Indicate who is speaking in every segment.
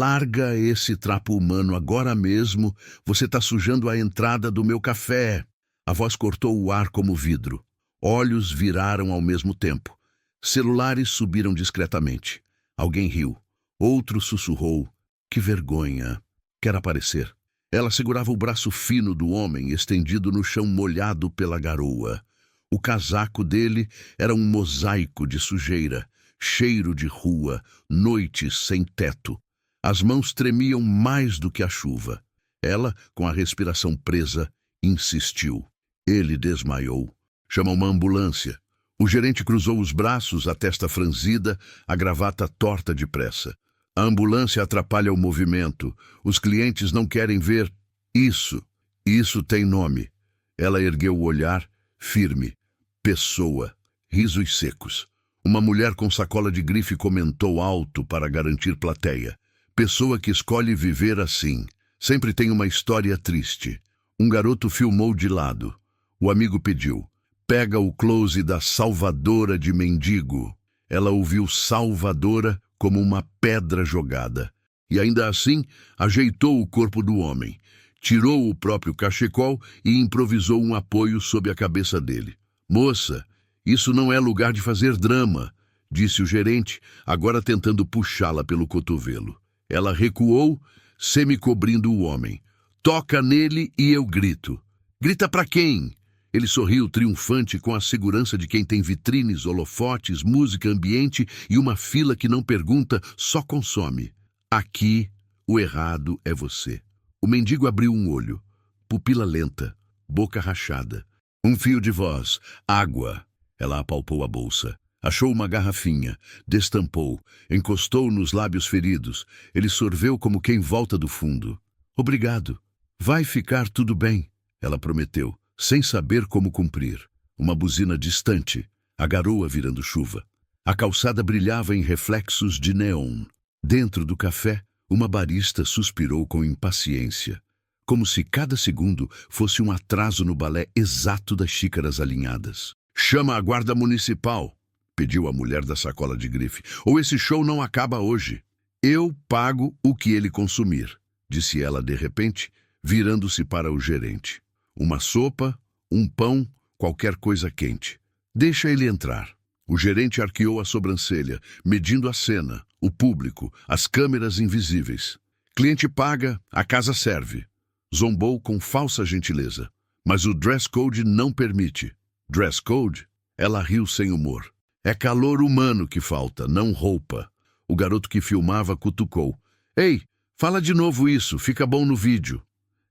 Speaker 1: Larga esse trapo humano agora mesmo. Você está sujando a entrada do meu café. A voz cortou o ar como vidro. Olhos viraram ao mesmo tempo. Celulares subiram discretamente. Alguém riu. Outro sussurrou. Que vergonha. Quer aparecer? Ela segurava o braço fino do homem, estendido no chão molhado pela garoa. O casaco dele era um mosaico de sujeira, cheiro de rua, noites sem teto. As mãos tremiam mais do que a chuva. Ela, com a respiração presa, insistiu. Ele desmaiou. Chama uma ambulância. O gerente cruzou os braços, a testa franzida, a gravata torta depressa. A ambulância atrapalha o movimento. Os clientes não querem ver isso. Isso tem nome. Ela ergueu o olhar, firme. Pessoa. Risos secos. Uma mulher com sacola de grife comentou alto para garantir plateia. Pessoa que escolhe viver assim. Sempre tem uma história triste. Um garoto filmou de lado. O amigo pediu. Pega o close da salvadora de mendigo. Ela ouviu salvadora como uma pedra jogada. E ainda assim, ajeitou o corpo do homem. Tirou o próprio cachecol e improvisou um apoio sob a cabeça dele. Moça, isso não é lugar de fazer drama, disse o gerente, agora tentando puxá-la pelo cotovelo. Ela recuou, semi-cobrindo o homem. Toca nele e eu grito. Grita pra quem? Ele sorriu triunfante com a segurança de quem tem vitrines, holofotes, música ambiente e uma fila que não pergunta, só consome. Aqui, o errado é você. O mendigo abriu um olho. Pupila lenta, boca rachada. Um fio de voz. Água. Ela apalpou a bolsa. Achou uma garrafinha. Destampou. Encostou nos lábios feridos. Ele sorveu como quem volta do fundo. Obrigado. Vai ficar tudo bem, ela prometeu, sem saber como cumprir. Uma buzina distante, a garoa virando chuva. A calçada brilhava em reflexos de neon. Dentro do café, uma barista suspirou com impaciência, como se cada segundo fosse um atraso no balé exato das xícaras alinhadas. Chama a guarda municipal, pediu a mulher da sacola de grife, ou esse show não acaba hoje. Eu pago o que ele consumir, disse ela de repente, virando-se para o gerente. Uma sopa, um pão, qualquer coisa quente. Deixa ele entrar. O gerente arqueou a sobrancelha, medindo a cena, o público, as câmeras invisíveis. Cliente paga, a casa serve. Zombou com falsa gentileza. Mas o dress code não permite. Dress code? Ela riu sem humor. É calor humano que falta, não roupa. O garoto que filmava cutucou. Ei, fala de novo isso, fica bom no vídeo.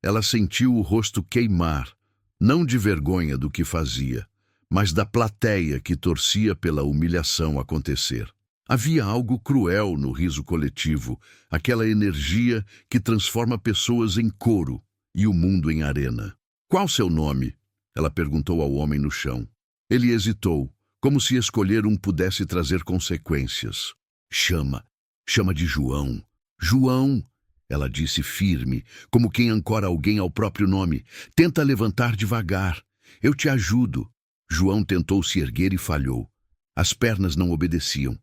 Speaker 1: Ela sentiu o rosto queimar, não de vergonha do que fazia, mas da plateia que torcia pela humilhação acontecer. Havia algo cruel no riso coletivo, aquela energia que transforma pessoas em coro e o mundo em arena. Qual seu nome? Ela perguntou ao homem no chão. Ele hesitou, como se escolher um pudesse trazer consequências. Chama de João. João, ela disse firme, como quem ancora alguém ao próprio nome. Tenta levantar devagar. Eu te ajudo. João tentou se erguer e falhou. As pernas não obedeciam.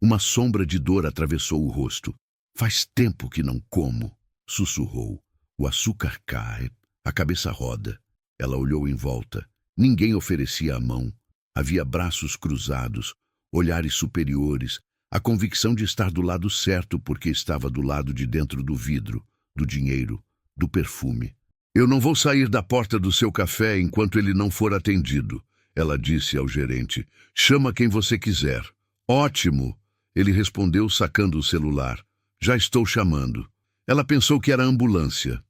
Speaker 1: Uma sombra de dor atravessou o rosto. Faz tempo que não como, sussurrou. O açúcar cai, a cabeça roda. Ela olhou em volta. Ninguém oferecia a mão. Havia braços cruzados, olhares superiores, a convicção de estar do lado certo porque estava do lado de dentro do vidro, do dinheiro, do perfume. Eu não vou sair da porta do seu café enquanto ele não for atendido, ela disse ao gerente. Chama quem você quiser. Ótimo, ele respondeu sacando o celular. Já estou chamando. Ela pensou que era ambulância.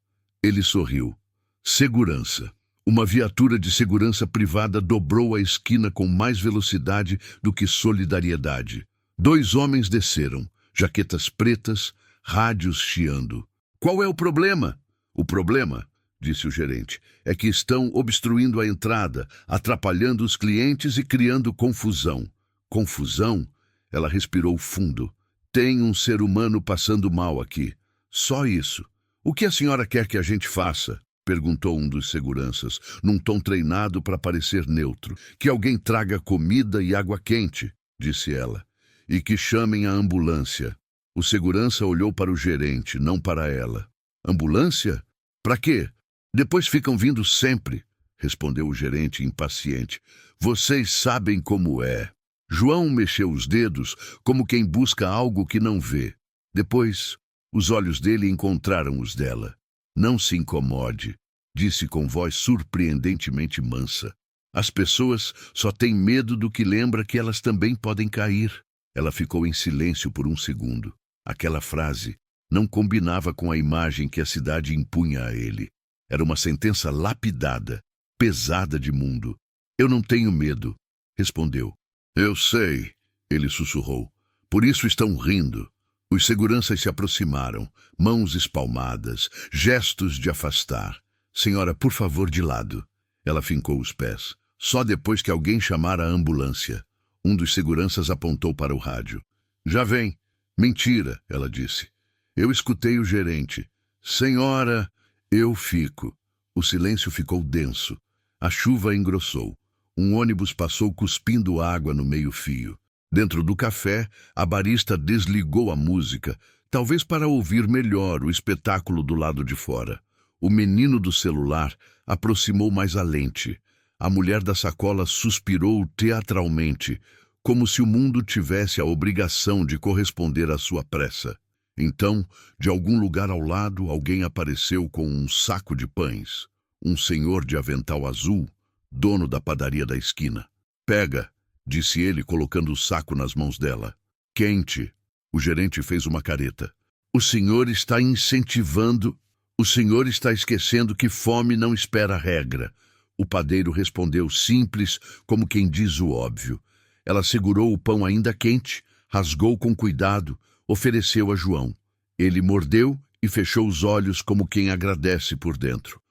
Speaker 1: Ele sorriu. Segurança. Uma viatura de segurança privada dobrou a esquina com mais velocidade do que solidariedade. 2 homens desceram, jaquetas pretas, rádios chiando. Qual é o problema? O problema, disse o gerente, é que estão obstruindo a entrada, atrapalhando os clientes e criando confusão. Confusão? Ela respirou fundo. Tem um ser humano passando mal aqui. Só isso. O que a senhora quer que a gente faça? Perguntou um dos seguranças, num tom treinado para parecer neutro. Que alguém traga comida e água quente, disse ela. E que chamem a ambulância. O segurança olhou para o gerente, não para ela. Ambulância? Para quê? Depois ficam vindo sempre, respondeu o gerente impaciente. Vocês sabem como é. João mexeu os dedos como quem busca algo que não vê. Depois, os olhos dele encontraram os dela. Não se incomode, disse com voz surpreendentemente mansa. As pessoas só têm medo do que lembra que elas também podem cair. Ela ficou em silêncio por um segundo. Aquela frase não combinava com a imagem que a cidade impunha a ele. Era uma sentença lapidada, pesada de mundo. Eu não tenho medo, respondeu. Eu sei, ele sussurrou. Por isso estão rindo. Os seguranças se aproximaram, mãos espalmadas, gestos de afastar. Senhora, por favor, de lado. Ela fincou os pés. Só depois que alguém chamara a ambulância. Um dos seguranças apontou para o rádio. Já vem. Mentira, ela disse. Eu escutei o gerente. Senhora, eu fico. O silêncio ficou denso. A chuva engrossou. Um ônibus passou cuspindo água no meio-fio. Dentro do café, a barista desligou a música, talvez para ouvir melhor o espetáculo do lado de fora. O menino do celular aproximou mais a lente. A mulher da sacola suspirou teatralmente, como se o mundo tivesse a obrigação de corresponder à sua pressa. Então, de algum lugar ao lado, alguém apareceu com um saco de pães. Um senhor de avental azul, dono da padaria da esquina. Pega, disse ele, colocando o saco nas mãos dela. Quente. O gerente fez uma careta. O senhor está incentivando... O senhor está esquecendo que fome não espera regra. O padeiro respondeu simples, como quem diz o óbvio. Ela segurou o pão ainda quente, rasgou com cuidado, ofereceu a João. Ele mordeu e fechou os olhos como quem agradece por dentro.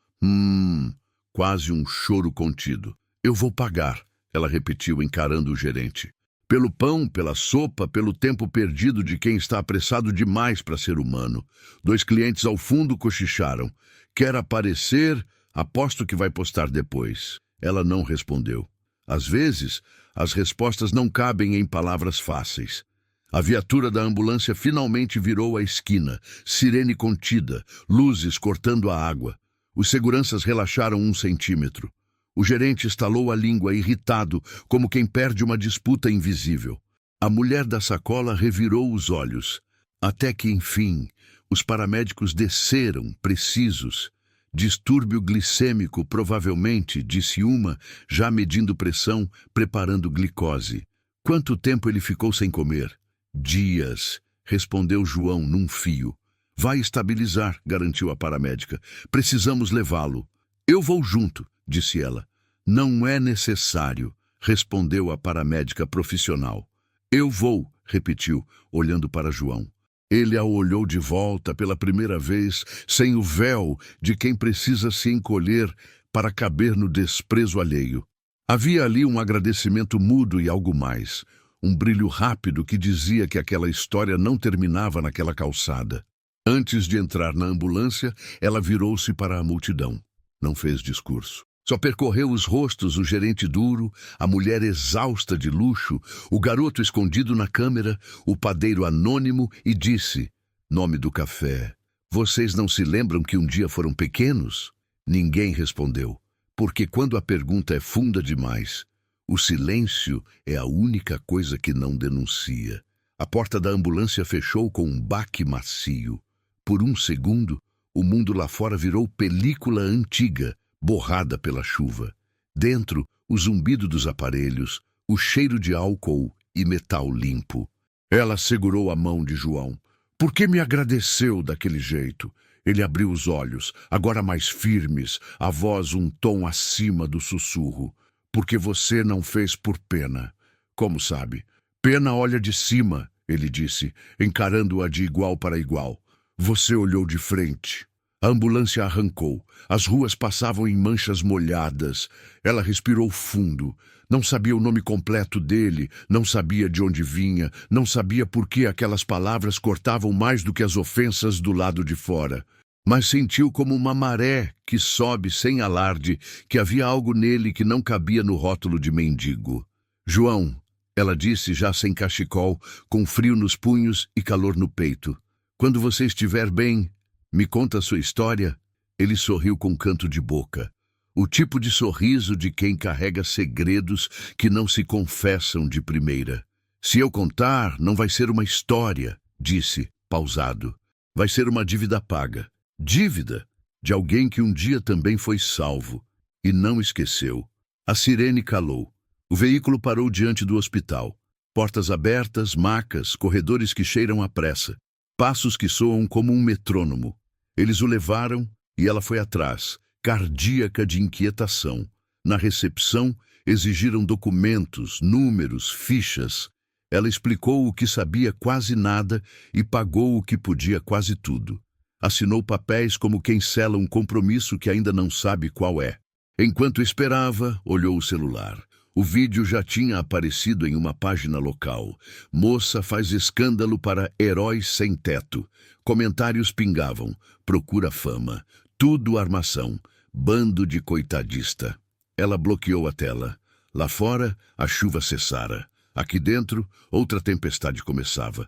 Speaker 1: Quase um choro contido. Eu vou pagar, ela repetiu, encarando o gerente. Pelo pão, pela sopa, pelo tempo perdido de quem está apressado demais para ser humano. 2 clientes ao fundo cochicharam. Quer aparecer? Aposto que vai postar depois. Ela não respondeu. Às vezes, as respostas não cabem em palavras fáceis. A viatura da ambulância finalmente virou a esquina, sirene contida, luzes cortando a água. Os seguranças relaxaram 1 centímetro. O gerente estalou a língua, irritado, como quem perde uma disputa invisível. A mulher da sacola revirou os olhos. Até que, enfim, os paramédicos desceram, precisos. Distúrbio glicêmico, provavelmente, disse uma, já medindo pressão, preparando glicose. Quanto tempo ele ficou sem comer? Dias, respondeu João num fio. Vai estabilizar, garantiu a paramédica. Precisamos levá-lo. Eu vou junto, disse ela. Não é necessário, respondeu a paramédica profissional. Eu vou, repetiu, olhando para João. Ele a olhou de volta pela primeira vez, sem o véu de quem precisa se encolher para caber no desprezo alheio. Havia ali um agradecimento mudo e algo mais, um brilho rápido que dizia que aquela história não terminava naquela calçada. Antes de entrar na ambulância, ela virou-se para a multidão. Não fez discurso. Só percorreu os rostos, o gerente duro, a mulher exausta de luxo, o garoto escondido na câmera, o padeiro anônimo e disse, nome do café, vocês não se lembram que um dia foram pequenos? Ninguém respondeu, porque quando a pergunta é funda demais, o silêncio é a única coisa que não denuncia. A porta da ambulância fechou com um baque macio. Por um segundo, o mundo lá fora virou película antiga, borrada pela chuva. Dentro, o zumbido dos aparelhos, o cheiro de álcool e metal limpo. Ela segurou a mão de João. Por que me agradeceu daquele jeito? Ele abriu os olhos, agora mais firmes, a voz um tom acima do sussurro. Porque você não fez por pena. Como sabe? Pena olha de cima, ele disse, encarando-a de igual para igual. Você olhou de frente. A ambulância arrancou. As ruas passavam em manchas molhadas. Ela respirou fundo. Não sabia o nome completo dele, não sabia de onde vinha, não sabia por que aquelas palavras cortavam mais do que as ofensas do lado de fora. Mas sentiu como uma maré que sobe sem alarde, que havia algo nele que não cabia no rótulo de mendigo. João, Ela disse, já sem cachecol, com frio nos punhos e calor no peito. Quando você estiver bem, me conta a sua história. Ele sorriu com canto de boca. O tipo de sorriso de quem carrega segredos que não se confessam de primeira. Se eu contar, não vai ser uma história, disse, pausado. Vai ser uma dívida paga. Dívida de alguém que um dia também foi salvo e não esqueceu. A sirene calou. O veículo parou diante do hospital. Portas abertas, macas, corredores que cheiram a pressa. Passos que soam como um metrônomo. Eles o levaram e ela foi atrás, cardíaca de inquietação. Na recepção, exigiram documentos, números, fichas. Ela explicou o que sabia quase nada e pagou o que podia quase tudo. Assinou papéis como quem sela um compromisso que ainda não sabe qual é. Enquanto esperava, olhou o celular. O vídeo já tinha aparecido em uma página local. Moça faz escândalo para heróis sem teto. Comentários pingavam. Procura fama. Tudo armação. Bando de coitadista. Ela bloqueou a tela. Lá fora, a chuva cessara. Aqui dentro, outra tempestade começava.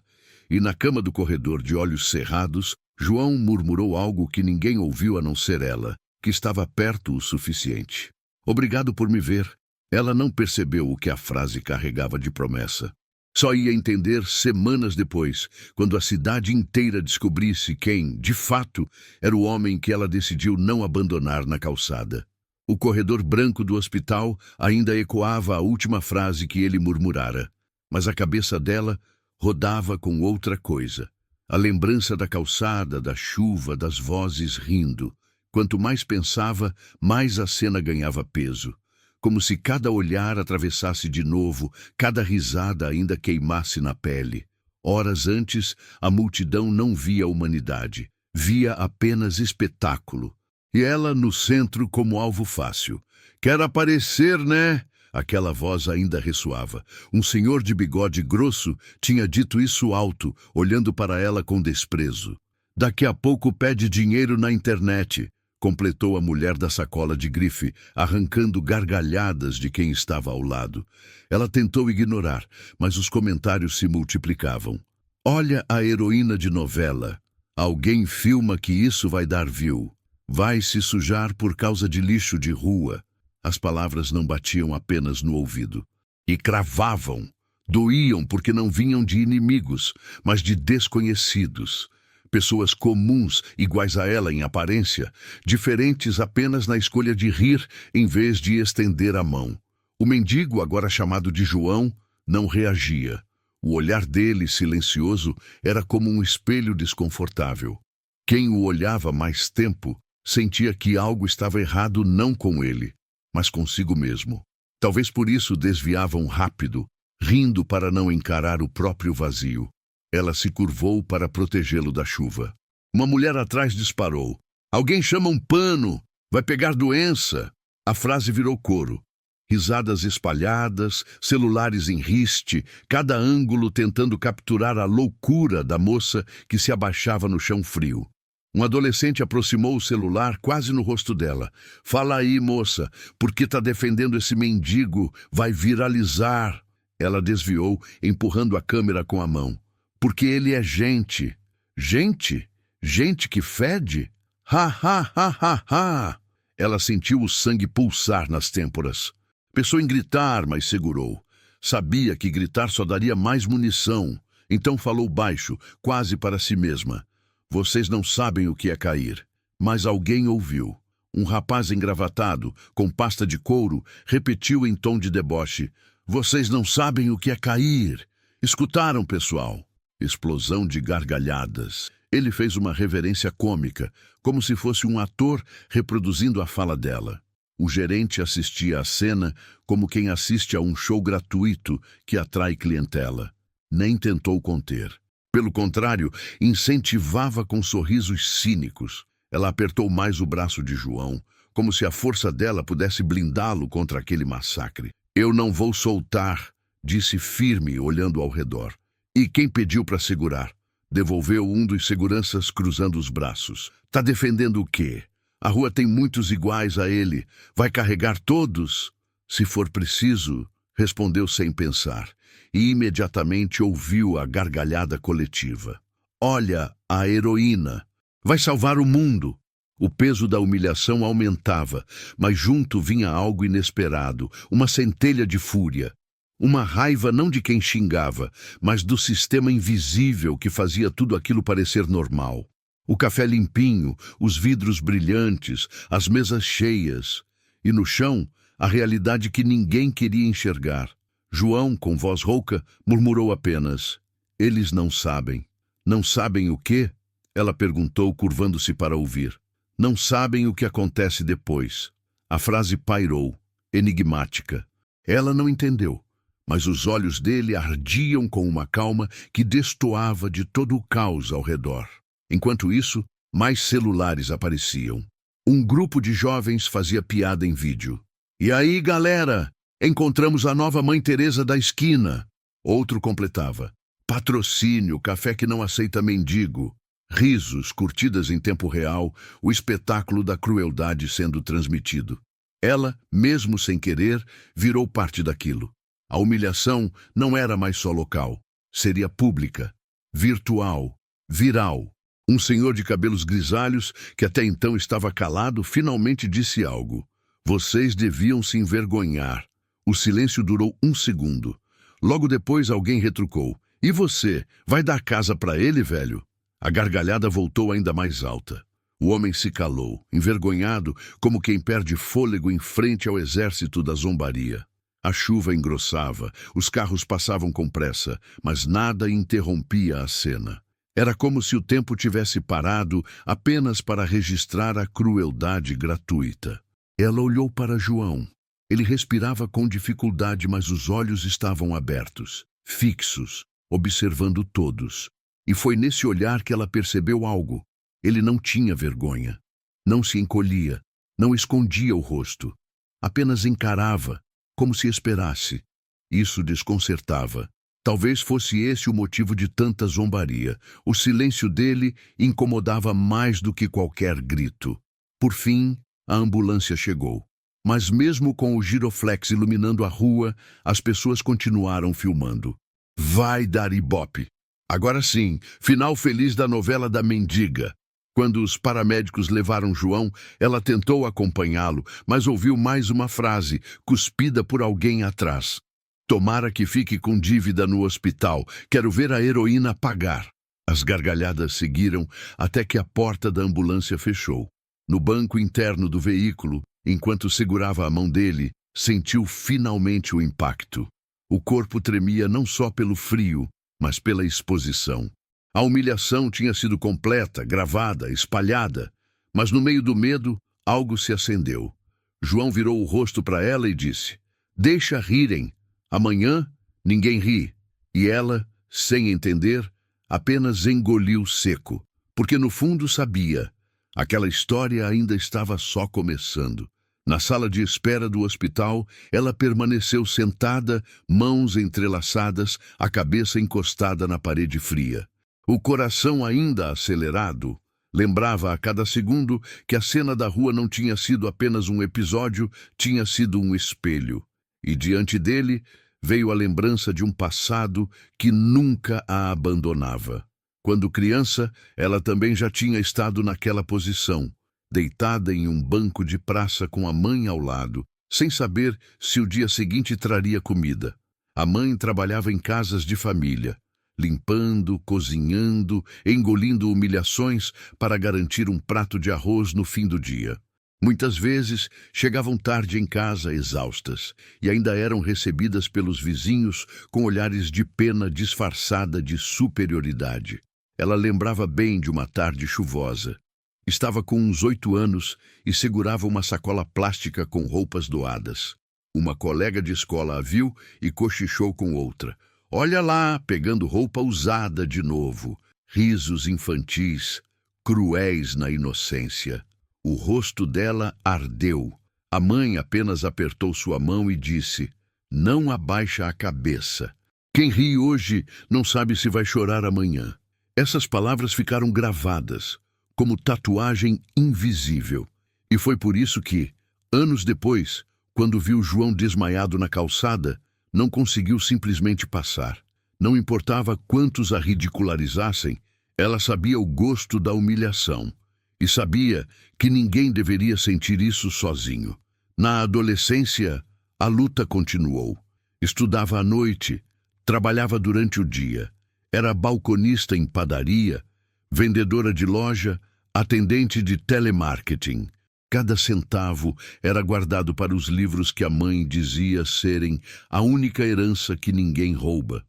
Speaker 1: E na cama do corredor, de olhos cerrados, João murmurou algo que ninguém ouviu a não ser ela, que estava perto o suficiente. Obrigado por me ver. Ela não percebeu o que a frase carregava de promessa. Só ia entender semanas depois, quando a cidade inteira descobrisse quem, de fato, era o homem que ela decidiu não abandonar na calçada. O corredor branco do hospital ainda ecoava a última frase que ele murmurara, mas a cabeça dela rodava com outra coisa. A lembrança da calçada, da chuva, das vozes rindo. Quanto mais pensava, mais a cena ganhava peso. Como se cada olhar atravessasse de novo, cada risada ainda queimasse na pele. Horas antes, a multidão não via a humanidade, via apenas espetáculo. E ela no centro como alvo fácil. Quer aparecer, né? Aquela voz ainda ressoava. Um senhor de bigode grosso tinha dito isso alto, olhando para ela com desprezo. Daqui a pouco pede dinheiro na internet, completou a mulher da sacola de grife, arrancando gargalhadas de quem estava ao lado. Ela tentou ignorar, mas os comentários se multiplicavam. Olha a heroína de novela. Alguém filma que isso vai dar view. Vai se sujar por causa de lixo de rua. As palavras não batiam apenas no ouvido. E cravavam. Doíam porque não vinham de inimigos, mas de desconhecidos. Pessoas comuns, iguais a ela em aparência, diferentes apenas na escolha de rir em vez de estender a mão. O mendigo, agora chamado de João, não reagia. O olhar dele, silencioso, era como um espelho desconfortável. Quem o olhava mais tempo sentia que algo estava errado não com ele, mas consigo mesmo. Talvez por isso desviavam rápido, rindo para não encarar o próprio vazio. Ela se curvou para protegê-lo da chuva. Uma mulher atrás disparou. Alguém chama um pano! Vai pegar doença! A frase virou coro. Risadas espalhadas, celulares em riste, cada ângulo tentando capturar a loucura da moça que se abaixava no chão frio. Um adolescente aproximou o celular quase no rosto dela. Fala aí, moça, por que tá defendendo esse mendigo? Vai viralizar. Ela desviou, empurrando a câmera com a mão. Porque ele é gente. Gente? Gente que fede? Ha, ha, ha, ha, ha. Ela sentiu o sangue pulsar nas têmporas. Pensou em gritar, mas segurou. Sabia que gritar só daria mais munição. Então falou baixo, quase para si mesma. Vocês não sabem o que é cair. Mas alguém ouviu. Um rapaz engravatado, com pasta de couro, repetiu em tom de deboche. Vocês não sabem o que é cair. Escutaram, pessoal? Explosão de gargalhadas. Ele fez uma reverência cômica, como se fosse um ator reproduzindo a fala dela. O gerente assistia à cena como quem assiste a um show gratuito que atrai clientela. Nem tentou conter. Pelo contrário, incentivava com sorrisos cínicos. Ela apertou mais o braço de João, como se a força dela pudesse blindá-lo contra aquele massacre. Eu não vou soltar, disse firme, olhando ao redor. E quem pediu para segurar? Devolveu um dos seguranças cruzando os braços. Tá defendendo o quê? A rua tem muitos iguais a ele. Vai carregar todos? Se for preciso, respondeu sem pensar. e imediatamente ouviu a gargalhada coletiva. Olha, a heroína! Vai salvar o mundo! O peso da humilhação aumentava, mas junto vinha algo inesperado, uma centelha de fúria. Uma raiva não de quem xingava, mas do sistema invisível que fazia tudo aquilo parecer normal. O café limpinho, os vidros brilhantes, as mesas cheias. E no chão, a realidade que ninguém queria enxergar. João, com voz rouca, murmurou apenas: eles não sabem. Não sabem o quê? Ela perguntou, curvando-se para ouvir. Não sabem o que acontece depois. A frase pairou, enigmática. Ela não entendeu, mas os olhos dele ardiam com uma calma que destoava de todo o caos ao redor. Enquanto isso, mais celulares apareciam. Um grupo de jovens fazia piada em vídeo. E aí, galera, encontramos a nova Mãe Teresa da esquina. Outro completava. Patrocínio, café que não aceita mendigo. Risos, curtidas em tempo real, o espetáculo da crueldade sendo transmitido. Ela, mesmo sem querer, virou parte daquilo. A humilhação não era mais só local. Seria pública, virtual, viral. Um senhor de cabelos grisalhos, que até então estava calado, finalmente disse algo. Vocês deviam se envergonhar. O silêncio durou 1 segundo. Logo depois alguém retrucou. E você, vai dar casa para ele, velho? A gargalhada voltou ainda mais alta. O homem se calou, envergonhado, como quem perde fôlego em frente ao exército da zombaria. A chuva engrossava, os carros passavam com pressa, mas nada interrompia a cena. Era como se o tempo tivesse parado apenas para registrar a crueldade gratuita. Ela olhou para João. Ele respirava com dificuldade, mas os olhos estavam abertos, fixos, observando todos. E foi nesse olhar que ela percebeu algo. Ele não tinha vergonha. Não se encolhia. Não escondia o rosto. Apenas encarava, como se esperasse. Isso desconcertava. Talvez fosse esse o motivo de tanta zombaria. O silêncio dele incomodava mais do que qualquer grito. Por fim, a ambulância chegou. Mas mesmo com o giroflex iluminando a rua, as pessoas continuaram filmando. Vai dar ibope! Agora sim, final feliz da novela da mendiga. Quando os paramédicos levaram João, ela tentou acompanhá-lo, mas ouviu mais uma frase, cuspida por alguém atrás. Tomara que fique com dívida no hospital. Quero ver a heroína pagar. As gargalhadas seguiram até que a porta da ambulância fechou. No banco interno do veículo, enquanto segurava a mão dele, sentiu finalmente o impacto. O corpo tremia não só pelo frio, mas pela exposição. A humilhação tinha sido completa, gravada, espalhada, mas no meio do medo, algo se acendeu. João virou o rosto para ela e disse: deixa rirem. Amanhã, ninguém ri. E ela, sem entender, apenas engoliu seco, porque no fundo sabia. Aquela história ainda estava só começando. Na sala de espera do hospital, ela permaneceu sentada, mãos entrelaçadas, a cabeça encostada na parede fria. O coração ainda acelerado, lembrava a cada segundo que a cena da rua não tinha sido apenas um episódio, tinha sido um espelho. E diante dele veio a lembrança de um passado que nunca a abandonava. Quando criança, ela também já tinha estado naquela posição, deitada em um banco de praça com a mãe ao lado, sem saber se o dia seguinte traria comida. A mãe trabalhava em casas de família, limpando, cozinhando, engolindo humilhações para garantir um prato de arroz no fim do dia. Muitas vezes chegavam tarde em casa, exaustas, e ainda eram recebidas pelos vizinhos com olhares de pena disfarçada de superioridade. Ela lembrava bem de uma tarde chuvosa. Estava com uns 8 anos e segurava uma sacola plástica com roupas doadas. Uma colega de escola a viu e cochichou com outra. Olha lá, pegando roupa usada de novo. Risos infantis, cruéis na inocência. O rosto dela ardeu. A mãe apenas apertou sua mão e disse: não abaixa a cabeça. Quem ri hoje não sabe se vai chorar amanhã. Essas palavras ficaram gravadas, como tatuagem invisível. E foi por isso que, anos depois, quando viu João desmaiado na calçada, Não conseguiu simplesmente passar. Não importava quantos a ridicularizassem, ela sabia o gosto da humilhação. E sabia que ninguém deveria sentir isso sozinho. Na adolescência, a luta continuou. Estudava à noite, trabalhava durante o dia. Era balconista em padaria, vendedora de loja, atendente de telemarketing. Cada centavo era guardado para os livros que a mãe dizia serem a única herança que ninguém rouba.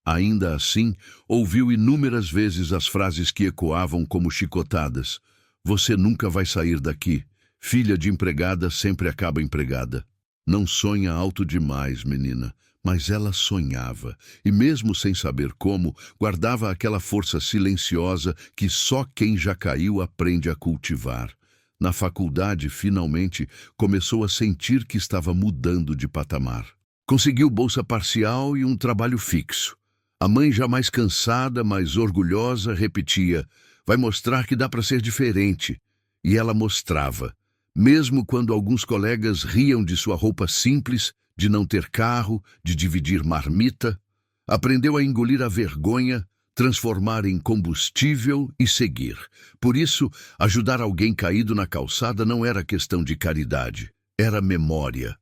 Speaker 1: Ainda assim, ouviu inúmeras vezes as frases que ecoavam como chicotadas. Você nunca vai sair daqui. Filha de empregada sempre acaba empregada. Não sonha alto demais, menina. Mas ela sonhava, e mesmo sem saber como, guardava aquela força silenciosa que só quem já caiu aprende a cultivar. Na faculdade, finalmente, começou a sentir que estava mudando de patamar. Conseguiu bolsa parcial e um trabalho fixo. A mãe, já mais cansada, mais orgulhosa, repetia: vai mostrar que dá para ser diferente. E ela mostrava. Mesmo quando alguns colegas riam de sua roupa simples, de não ter carro, de dividir marmita, aprendeu a engolir a vergonha, transformar em combustível e seguir. Por isso, ajudar alguém caído na calçada não era questão de caridade, era memória.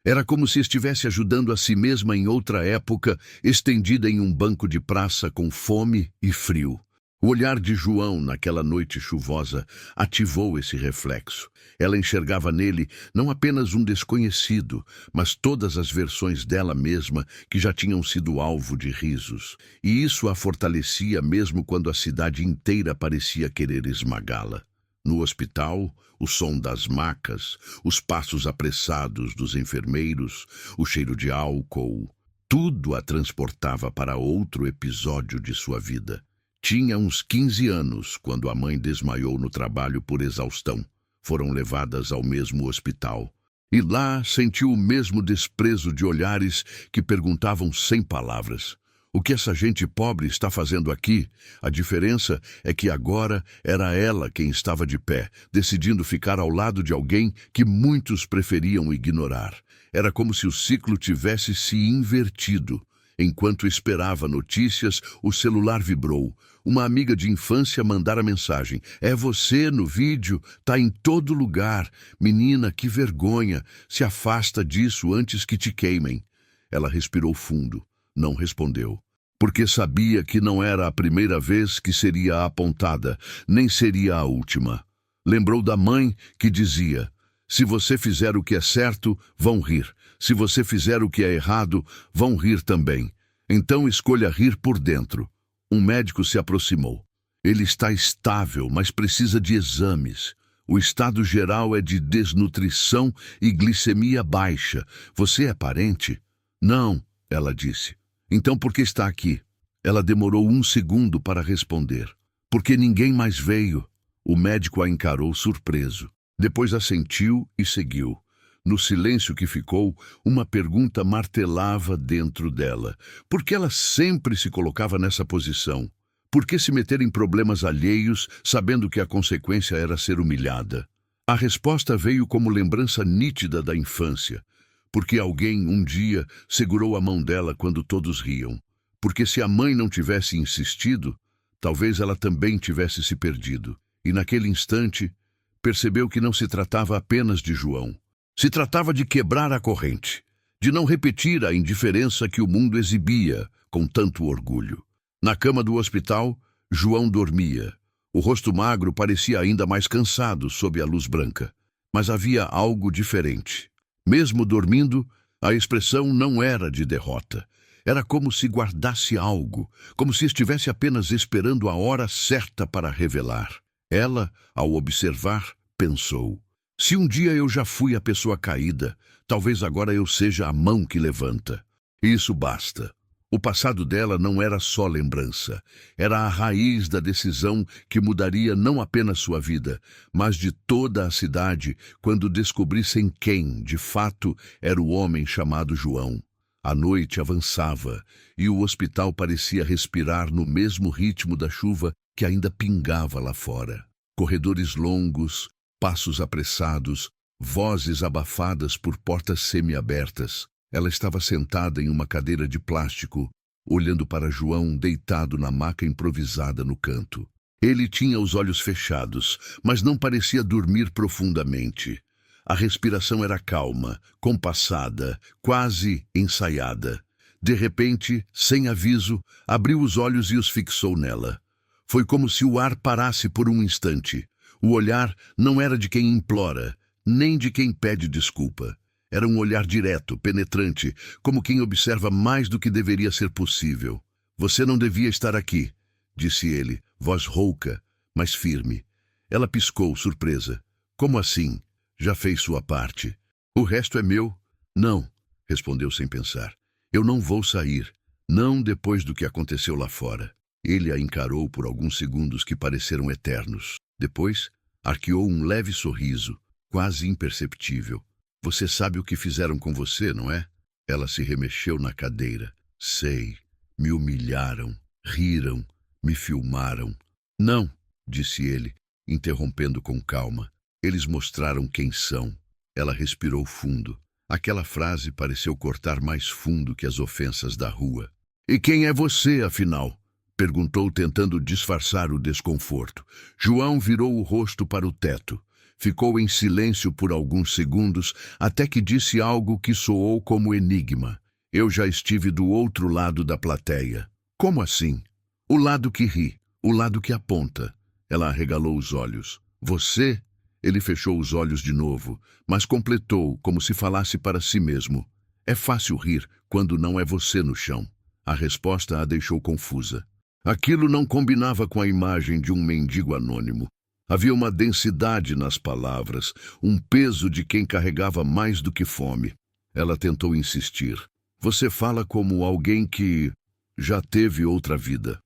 Speaker 1: Era como se estivesse ajudando a si mesma em outra época, estendida em um banco de praça com fome e frio. O olhar de João, naquela noite chuvosa, ativou esse reflexo. Ela enxergava nele não apenas um desconhecido, mas todas as versões dela mesma que já tinham sido alvo de risos. E isso a fortalecia mesmo quando a cidade inteira parecia querer esmagá-la. No hospital, o som das macas, os passos apressados dos enfermeiros, o cheiro de álcool, tudo a transportava para outro episódio de sua vida. Tinha uns 15 anos quando a mãe desmaiou no trabalho por exaustão. Foram levadas ao mesmo hospital. E lá sentiu o mesmo desprezo de olhares que perguntavam sem palavras: o que essa gente pobre está fazendo aqui? A diferença é que agora era ela quem estava de pé, decidindo ficar ao lado de alguém que muitos preferiam ignorar. Era como se o ciclo tivesse se invertido. Enquanto esperava notícias, o celular vibrou. Uma amiga de infância mandara mensagem: é você no vídeo, tá em todo lugar. Menina, que vergonha, se afasta disso antes que te queimem. Ela respirou fundo, não respondeu, porque sabia que não era a primeira vez que seria apontada, nem seria a última. Lembrou da mãe que dizia: se você fizer o que é certo, vão rir. Se você fizer o que é errado, vão rir também. Então escolha rir por dentro. Um médico se aproximou. Ele está estável, mas precisa de exames. O estado geral é de desnutrição e glicemia baixa. Você é parente? Não, ela disse. Então por que está aqui? Ela demorou 1 segundo para responder. Porque ninguém mais veio. O médico a encarou surpreso. Depois assentiu e seguiu. No silêncio que ficou, uma pergunta martelava dentro dela. Por que ela sempre se colocava nessa posição? Por que se meter em problemas alheios, sabendo que a consequência era ser humilhada? A resposta veio como lembrança nítida da infância. Porque alguém, um dia, segurou a mão dela quando todos riam. Porque se a mãe não tivesse insistido, talvez ela também tivesse se perdido. E naquele instante, percebeu que não se tratava apenas de João. Se tratava de quebrar a corrente, de não repetir a indiferença que o mundo exibia com tanto orgulho. Na cama do hospital, João dormia. O rosto magro parecia ainda mais cansado sob a luz branca. Mas havia algo diferente. Mesmo dormindo, a expressão não era de derrota. Era como se guardasse algo, como se estivesse apenas esperando a hora certa para revelar. Ela, ao observar, pensou: se um dia eu já fui a pessoa caída, talvez agora eu seja a mão que levanta. Isso basta. O passado dela não era só lembrança. Era a raiz da decisão que mudaria não apenas sua vida, mas de toda a cidade quando descobrissem quem, de fato, era o homem chamado João. A noite avançava e o hospital parecia respirar no mesmo ritmo da chuva que ainda pingava lá fora. Corredores longos, passos apressados, vozes abafadas por portas semiabertas. Ela estava sentada em uma cadeira de plástico, olhando para João deitado na maca improvisada no canto. Ele tinha os olhos fechados, mas não parecia dormir profundamente. A respiração era calma, compassada, quase ensaiada. De repente, sem aviso, abriu os olhos e os fixou nela. Foi como se o ar parasse por um instante. O olhar não era de quem implora, nem de quem pede desculpa. Era um olhar direto, penetrante, como quem observa mais do que deveria ser possível. Você não devia estar aqui, disse ele, voz rouca, mas firme. Ela piscou, surpresa. Como assim? Já fez sua parte. O resto é meu? Não, respondeu sem pensar. Eu não vou sair. Não depois do que aconteceu lá fora. Ele a encarou por alguns segundos que pareceram eternos. Depois, arqueou um leve sorriso, quase imperceptível. Você sabe o que fizeram com você, não é? Ela se remexeu na cadeira. Sei. Me humilharam, riram, me filmaram. Não, disse ele, interrompendo com calma. Eles mostraram quem são. Ela respirou fundo. Aquela frase pareceu cortar mais fundo que as ofensas da rua. E quem é você, afinal? Perguntou, tentando disfarçar o desconforto. João virou o rosto para o teto. Ficou em silêncio por alguns segundos, até que disse algo que soou como enigma. Eu já estive do outro lado da plateia. Como assim? O lado que ri, o lado que aponta. Ela arregalou os olhos. Você? Ele fechou os olhos de novo, mas completou, como se falasse para si mesmo. É fácil rir quando não é você no chão. A resposta a deixou confusa. Aquilo não combinava com a imagem de um mendigo anônimo. Havia uma densidade nas palavras, um peso de quem carregava mais do que fome. Ela tentou insistir. Você fala como alguém que já teve outra vida.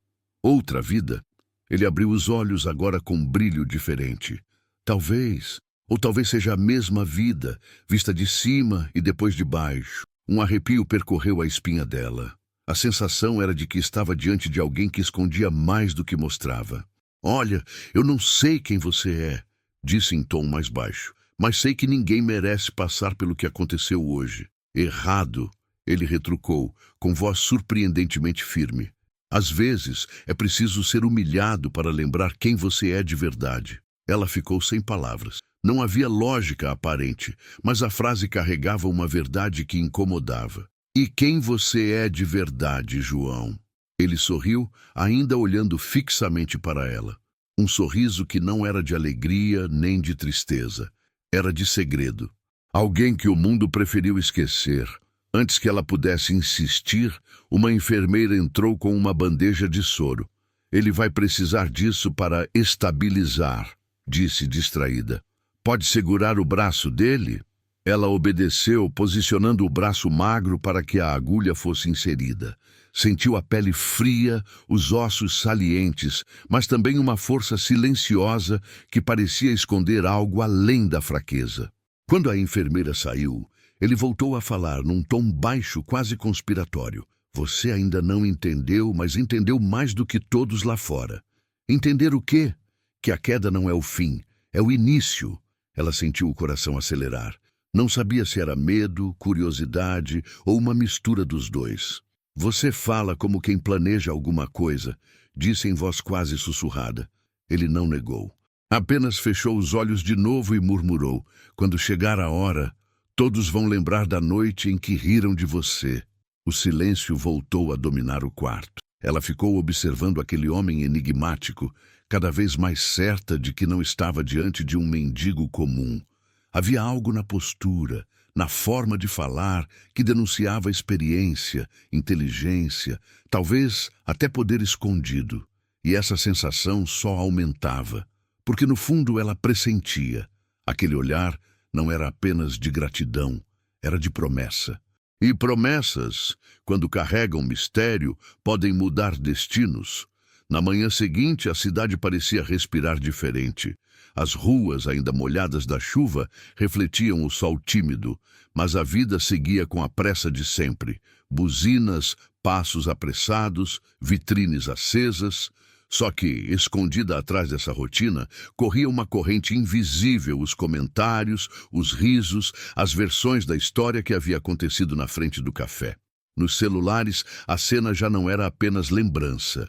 Speaker 1: Outra vida? Ele abriu os olhos agora com um brilho diferente. Talvez, ou talvez seja a mesma vida, vista de cima e depois de baixo. Um arrepio percorreu a espinha dela. A sensação era de que estava diante de alguém que escondia mais do que mostrava. Olha, eu não sei quem você é, disse em tom mais baixo, mas sei que ninguém merece passar pelo que aconteceu hoje. Errado, ele retrucou, com voz surpreendentemente firme. Às vezes, é preciso ser humilhado para lembrar quem você é de verdade. Ela ficou sem palavras. Não havia lógica aparente, mas a frase carregava uma verdade que incomodava. E quem você é de verdade, João? Ele sorriu, ainda olhando fixamente para ela. Um sorriso que não era de alegria nem de tristeza. Era de segredo. Alguém que o mundo preferiu esquecer. Antes que ela pudesse insistir, uma enfermeira entrou com uma bandeja de soro. Ele vai precisar disso para estabilizar, disse distraída. Pode segurar o braço dele? Ela obedeceu, posicionando o braço magro para que a agulha fosse inserida. Sentiu a pele fria, os ossos salientes, mas também uma força silenciosa que parecia esconder algo além da fraqueza. Quando a enfermeira saiu, ele voltou a falar num tom baixo, quase conspiratório. Você ainda não entendeu, mas entendeu mais do que todos lá fora. Entender o quê? Que a queda não é o fim, é o início. Ela sentiu o coração acelerar. Não sabia se era medo, curiosidade ou uma mistura dos dois. Você fala como quem planeja alguma coisa, disse em voz quase sussurrada. Ele não negou. Apenas fechou os olhos de novo e murmurou. Quando chegar a hora, todos vão lembrar da noite em que riram de você. O silêncio voltou a dominar o quarto. Ela ficou observando aquele homem enigmático, cada vez mais certa de que não estava diante de um mendigo comum. Havia algo na postura, na forma de falar, que denunciava experiência, inteligência, talvez até poder escondido. E essa sensação só aumentava, porque no fundo ela pressentia. Aquele olhar não era apenas de gratidão, era de promessa. E promessas, quando carregam mistério, podem mudar destinos. Na manhã seguinte, a cidade parecia respirar diferente. As ruas, ainda molhadas da chuva, refletiam o sol tímido, mas a vida seguia com a pressa de sempre. Buzinas, passos apressados, vitrines acesas, Só que, escondida atrás dessa rotina, corria uma corrente invisível, os comentários, os risos, as versões da história que havia acontecido na frente do café. Nos celulares, a cena já não era apenas lembrança.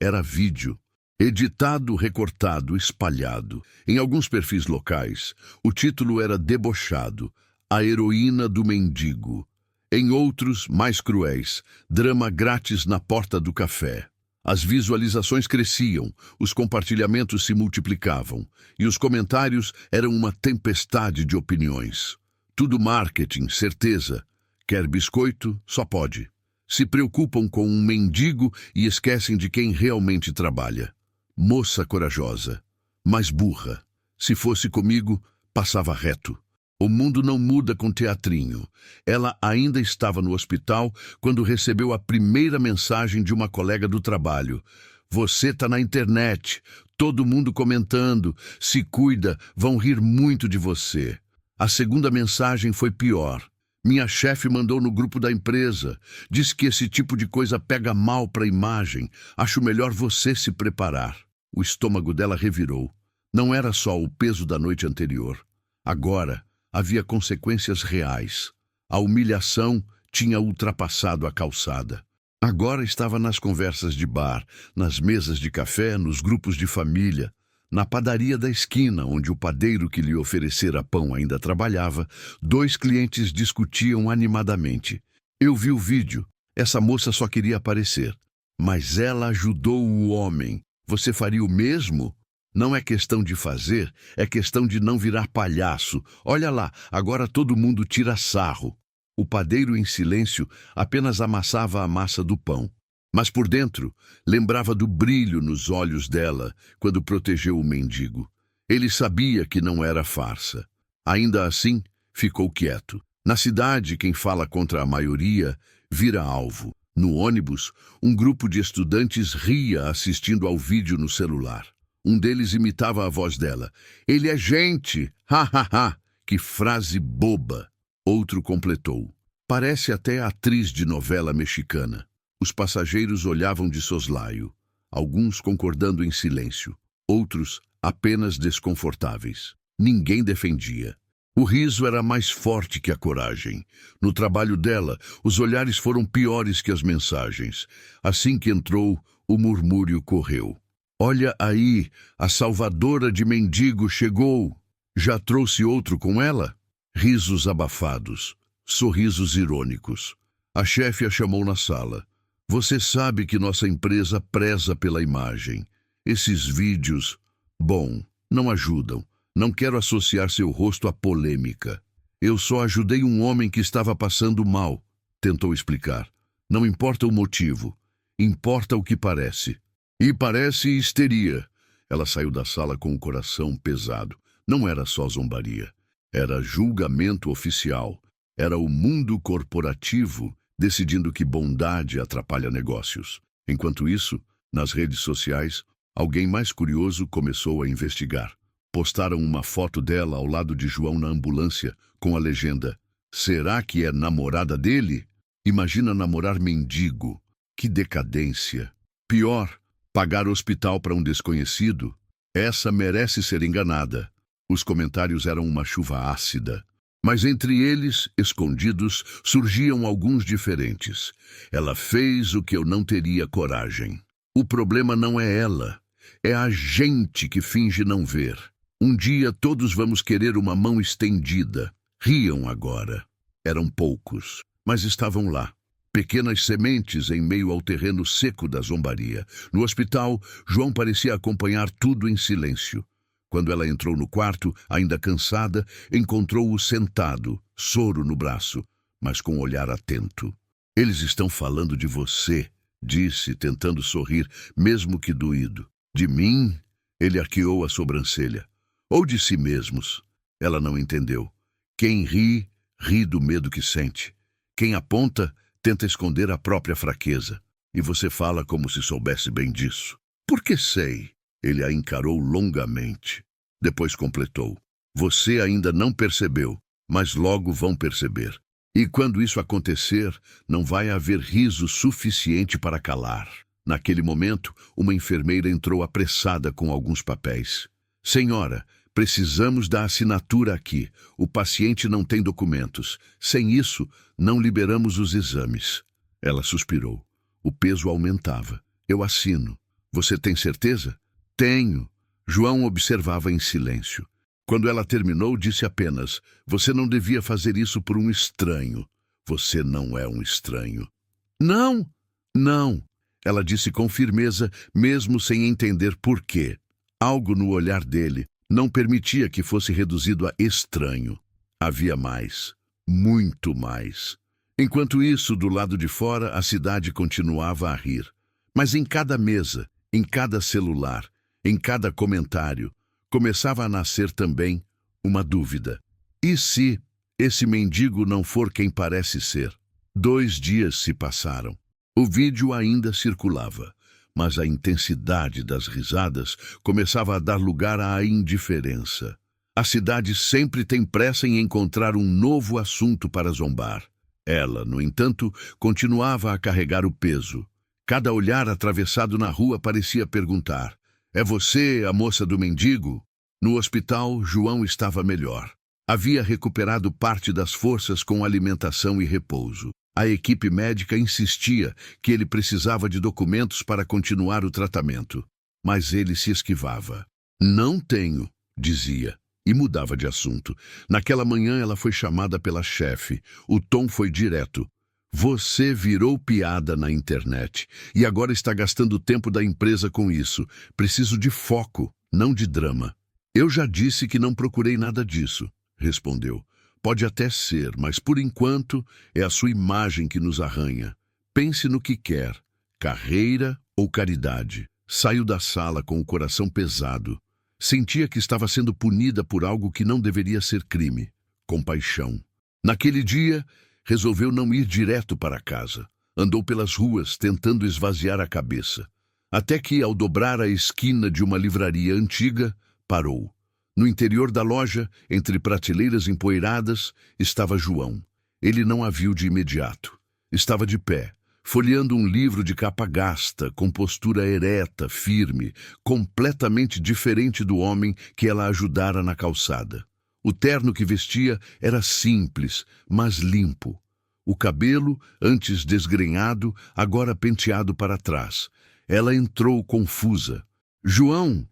Speaker 1: Era vídeo. Editado, recortado, espalhado. Em alguns perfis locais, o título era debochado, A Heroína do Mendigo. Em outros, mais cruéis, drama grátis na porta do café. As visualizações cresciam, os compartilhamentos se multiplicavam, e os comentários eram uma tempestade de opiniões. Tudo marketing, certeza. Quer biscoito? Só pode. Se preocupam com um mendigo e esquecem de quem realmente trabalha. Moça corajosa, mas burra. Se fosse comigo, passava reto. O mundo não muda com teatrinho. Ela ainda estava no hospital quando recebeu a primeira mensagem de uma colega do trabalho. Você tá na internet, todo mundo comentando, se cuida, vão rir muito de você. A segunda mensagem foi pior. Minha chefe mandou no grupo da empresa. Diz que esse tipo de coisa pega mal para a imagem. Acho melhor você se preparar. O estômago dela revirou. Não era só o peso da noite anterior. Agora, havia consequências reais. A humilhação tinha ultrapassado a calçada. Agora estava nas conversas de bar, nas mesas de café, nos grupos de família, na padaria da esquina, onde o padeiro que lhe oferecera pão ainda trabalhava. 2 clientes discutiam animadamente. Eu vi o vídeo. Essa moça só queria aparecer. Mas ela ajudou o homem. Você faria o mesmo? Não é questão de fazer, é questão de não virar palhaço. Olha lá, agora todo mundo tira sarro. O padeiro, em silêncio, apenas amassava a massa do pão. Mas por dentro, lembrava do brilho nos olhos dela quando protegeu o mendigo. Ele sabia que não era farsa. Ainda assim, ficou quieto. Na cidade, quem fala contra a maioria vira alvo. No ônibus, um grupo de estudantes ria assistindo ao vídeo no celular. Um deles imitava a voz dela. Ele é gente! Ha, ha, ha! Que frase boba! Outro completou. Parece até atriz de novela mexicana. Os passageiros olhavam de soslaio, alguns concordando em silêncio, outros apenas desconfortáveis. Ninguém defendia. O riso era mais forte que a coragem. No trabalho dela, os olhares foram piores que as mensagens. Assim que entrou, o murmúrio correu. Olha aí, a salvadora de mendigo chegou. Já trouxe outro com ela? Risos abafados, sorrisos irônicos. A chefe a chamou na sala. Você sabe que nossa empresa preza pela imagem. Esses vídeos, bom, não ajudam. Não quero associar seu rosto à polêmica. Eu só ajudei um homem que estava passando mal, tentou explicar. Não importa o motivo, importa o que parece. E parece histeria. Ela saiu da sala com o coração pesado. Não era só zombaria. Era julgamento oficial. Era o mundo corporativo decidindo que bondade atrapalha negócios. Enquanto isso, nas redes sociais, alguém mais curioso começou a investigar. Postaram uma foto dela ao lado de João na ambulância, com a legenda: será que é namorada dele? Imagina namorar mendigo. Que decadência. Pior, pagar hospital para um desconhecido. Essa merece ser enganada. Os comentários eram uma chuva ácida. Mas entre eles, escondidos, surgiam alguns diferentes. Ela fez o que eu não teria coragem. O problema não é ela. É a gente que finge não ver. Um dia todos vamos querer uma mão estendida. Riam agora. Eram poucos, mas estavam lá. Pequenas sementes em meio ao terreno seco da zombaria. No hospital, João parecia acompanhar tudo em silêncio. Quando ela entrou no quarto, ainda cansada, encontrou-o sentado, soro no braço, mas com um olhar atento. Eles estão falando de você, disse, tentando sorrir, mesmo que doído. De mim? Ele arqueou a sobrancelha. Ou de si mesmos? Ela não entendeu. Quem ri, ri do medo que sente. Quem aponta, tenta esconder a própria fraqueza. E você fala como se soubesse bem disso. Porque sei. Ele a encarou longamente. Depois completou. Você ainda não percebeu, mas logo vão perceber. E quando isso acontecer, não vai haver riso suficiente para calar. Naquele momento, uma enfermeira entrou apressada com alguns papéis. Senhora, precisamos da assinatura aqui. O paciente não tem documentos. Sem isso, não liberamos os exames. Ela suspirou. O peso aumentava. Eu assino. Você tem certeza? Tenho. João observava em silêncio. Quando ela terminou, disse apenas: você não devia fazer isso por um estranho. Você não é um estranho. Não, não. Ela disse com firmeza, mesmo sem entender por quê. Algo no olhar dele não permitia que fosse reduzido a estranho. Havia mais, muito mais. Enquanto isso, do lado de fora, a cidade continuava a rir. Mas em cada mesa, em cada celular, em cada comentário, começava a nascer também uma dúvida. E se esse mendigo não for quem parece ser? 2 dias se passaram. O vídeo ainda circulava, mas a intensidade das risadas começava a dar lugar à indiferença. A cidade sempre tem pressa em encontrar um novo assunto para zombar. Ela, no entanto, continuava a carregar o peso. Cada olhar atravessado na rua parecia perguntar: é você a moça do mendigo? No hospital, João estava melhor. Havia recuperado parte das forças com alimentação e repouso. A equipe médica insistia que ele precisava de documentos para continuar o tratamento. Mas ele se esquivava. Não tenho, dizia, e mudava de assunto. Naquela manhã ela foi chamada pela chefe. O tom foi direto. Você virou piada na internet e agora está gastando o tempo da empresa com isso. Preciso de foco, não de drama. Eu já disse que não procurei nada disso, respondeu. Pode até ser, mas por enquanto é a sua imagem que nos arranha. Pense no que quer, carreira ou caridade. Saiu da sala com o coração pesado. Sentia que estava sendo punida por algo que não deveria ser crime. Compaixão. Naquele dia, resolveu não ir direto para casa. Andou pelas ruas, tentando esvaziar a cabeça. Até que, ao dobrar a esquina de uma livraria antiga, parou. No interior da loja, entre prateleiras empoeiradas, estava João. Ele não a viu de imediato. Estava de pé, folheando um livro de capa gasta, com postura ereta, firme, completamente diferente do homem que ela ajudara na calçada. O terno que vestia era simples, mas limpo. O cabelo, antes desgrenhado, agora penteado para trás. Ela entrou confusa. João!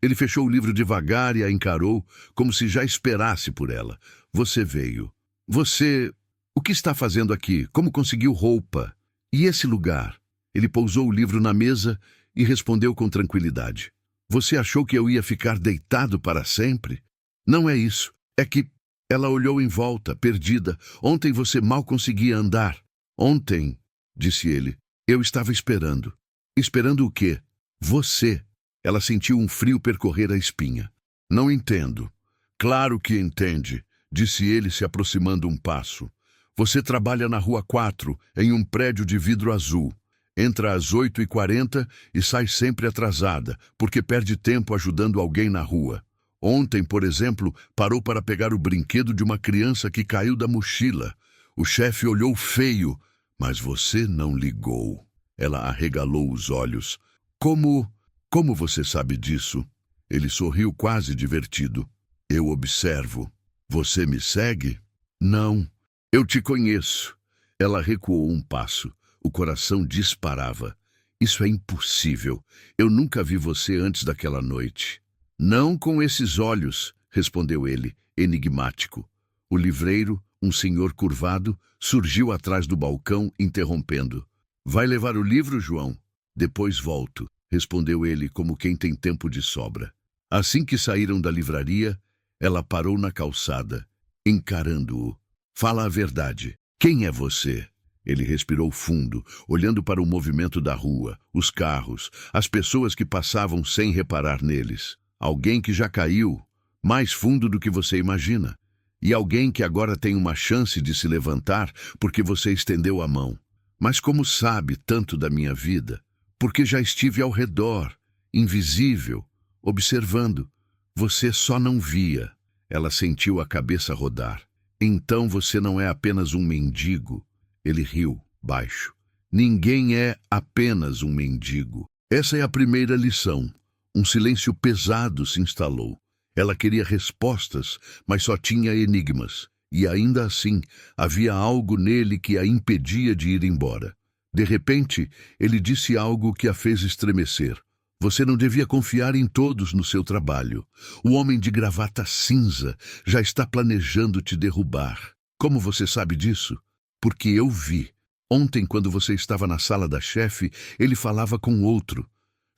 Speaker 1: Ele fechou o livro devagar e a encarou, como se já esperasse por ela. Você veio. Você... O que está fazendo aqui? Como conseguiu roupa? E esse lugar? Ele pousou o livro na mesa e respondeu com tranquilidade. Você achou que eu ia ficar deitado para sempre? Não é isso. É que... Ela olhou em volta, perdida. Ontem você mal conseguia andar. Ontem, disse ele, eu estava esperando. Esperando o quê? Você. Ela sentiu um frio percorrer a espinha. Não entendo. Claro que entende, disse ele se aproximando um passo. Você trabalha na Rua 4, em um prédio de vidro azul. Entra às 8h40 e sai sempre atrasada, porque perde tempo ajudando alguém na rua. Ontem, por exemplo, parou para pegar o brinquedo de uma criança que caiu da mochila. O chefe olhou feio, mas você não ligou. Ela arregalou os olhos. Como você sabe disso? Ele sorriu quase divertido. Eu observo. Você me segue? Não. Eu te conheço. Ela recuou um passo. O coração disparava. Isso é impossível. Eu nunca vi você antes daquela noite. Não com esses olhos, respondeu ele, enigmático. O livreiro, um senhor curvado, surgiu atrás do balcão, interrompendo. Vai levar o livro, João? Depois volto, respondeu ele como quem tem tempo de sobra. Assim que saíram da livraria, ela parou na calçada, encarando-o. Fala a verdade. Quem é você? Ele respirou fundo, olhando para o movimento da rua, os carros, as pessoas que passavam sem reparar neles. Alguém que já caiu, mais fundo do que você imagina. E alguém que agora tem uma chance de se levantar porque você estendeu a mão. Mas como sabe tanto da minha vida? Porque já estive ao redor, invisível, observando. Você só não via. Ela sentiu a cabeça rodar. Então você não é apenas um mendigo. Ele riu, baixo. Ninguém é apenas um mendigo. Essa é a primeira lição. Um silêncio pesado se instalou. Ela queria respostas, mas só tinha enigmas. E ainda assim, havia algo nele que a impedia de ir embora. De repente, ele disse algo que a fez estremecer. Você não devia confiar em todos no seu trabalho. O homem de gravata cinza já está planejando te derrubar. Como você sabe disso? Porque eu vi. Ontem, quando você estava na sala da chefe, ele falava com outro.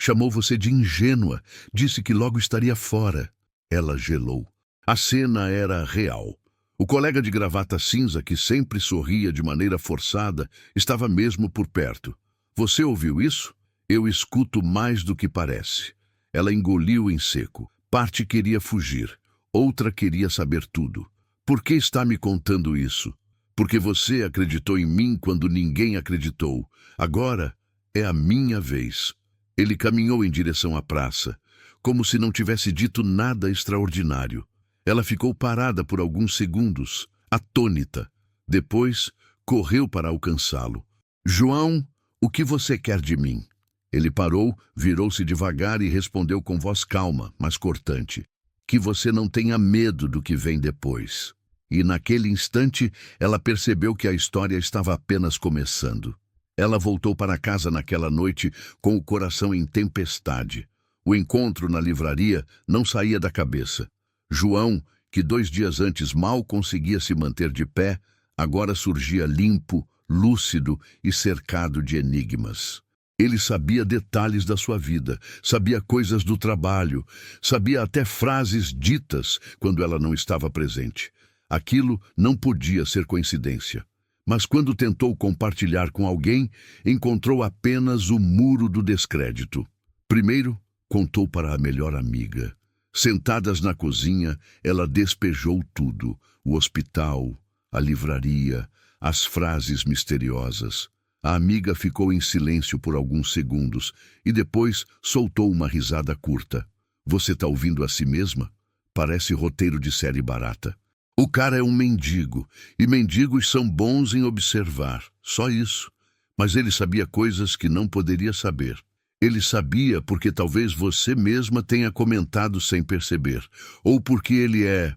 Speaker 1: Chamou você de ingênua, disse que logo estaria fora. Ela gelou. A cena era real. O colega de gravata cinza, que sempre sorria de maneira forçada, estava mesmo por perto. Você ouviu isso? Eu escuto mais do que parece. Ela engoliu em seco. Parte queria fugir, outra queria saber tudo. Por que está me contando isso? Porque você acreditou em mim quando ninguém acreditou. Agora é a minha vez. Ele caminhou em direção à praça, como se não tivesse dito nada extraordinário. Ela ficou parada por alguns segundos, atônita. Depois, correu para alcançá-lo. João, o que você quer de mim? Ele parou, virou-se devagar e respondeu com voz calma, mas cortante. Que você não tenha medo do que vem depois. E naquele instante, ela percebeu que a história estava apenas começando. Ela voltou para casa naquela noite com o coração em tempestade. O encontro na livraria não saía da cabeça. João, que 2 dias antes mal conseguia se manter de pé, agora surgia limpo, lúcido e cercado de enigmas. Ele sabia detalhes da sua vida, sabia coisas do trabalho, sabia até frases ditas quando ela não estava presente. Aquilo não podia ser coincidência. Mas quando tentou compartilhar com alguém, encontrou apenas o muro do descrédito. Primeiro, contou para a melhor amiga. Sentadas na cozinha, ela despejou tudo: o hospital, a livraria, as frases misteriosas. A amiga ficou em silêncio por alguns segundos e depois soltou uma risada curta. Você está ouvindo a si mesma? Parece roteiro de série barata. O cara é um mendigo, e mendigos são bons em observar, só isso. Mas ele sabia coisas que não poderia saber. Ele sabia porque talvez você mesma tenha comentado sem perceber, ou porque ele é,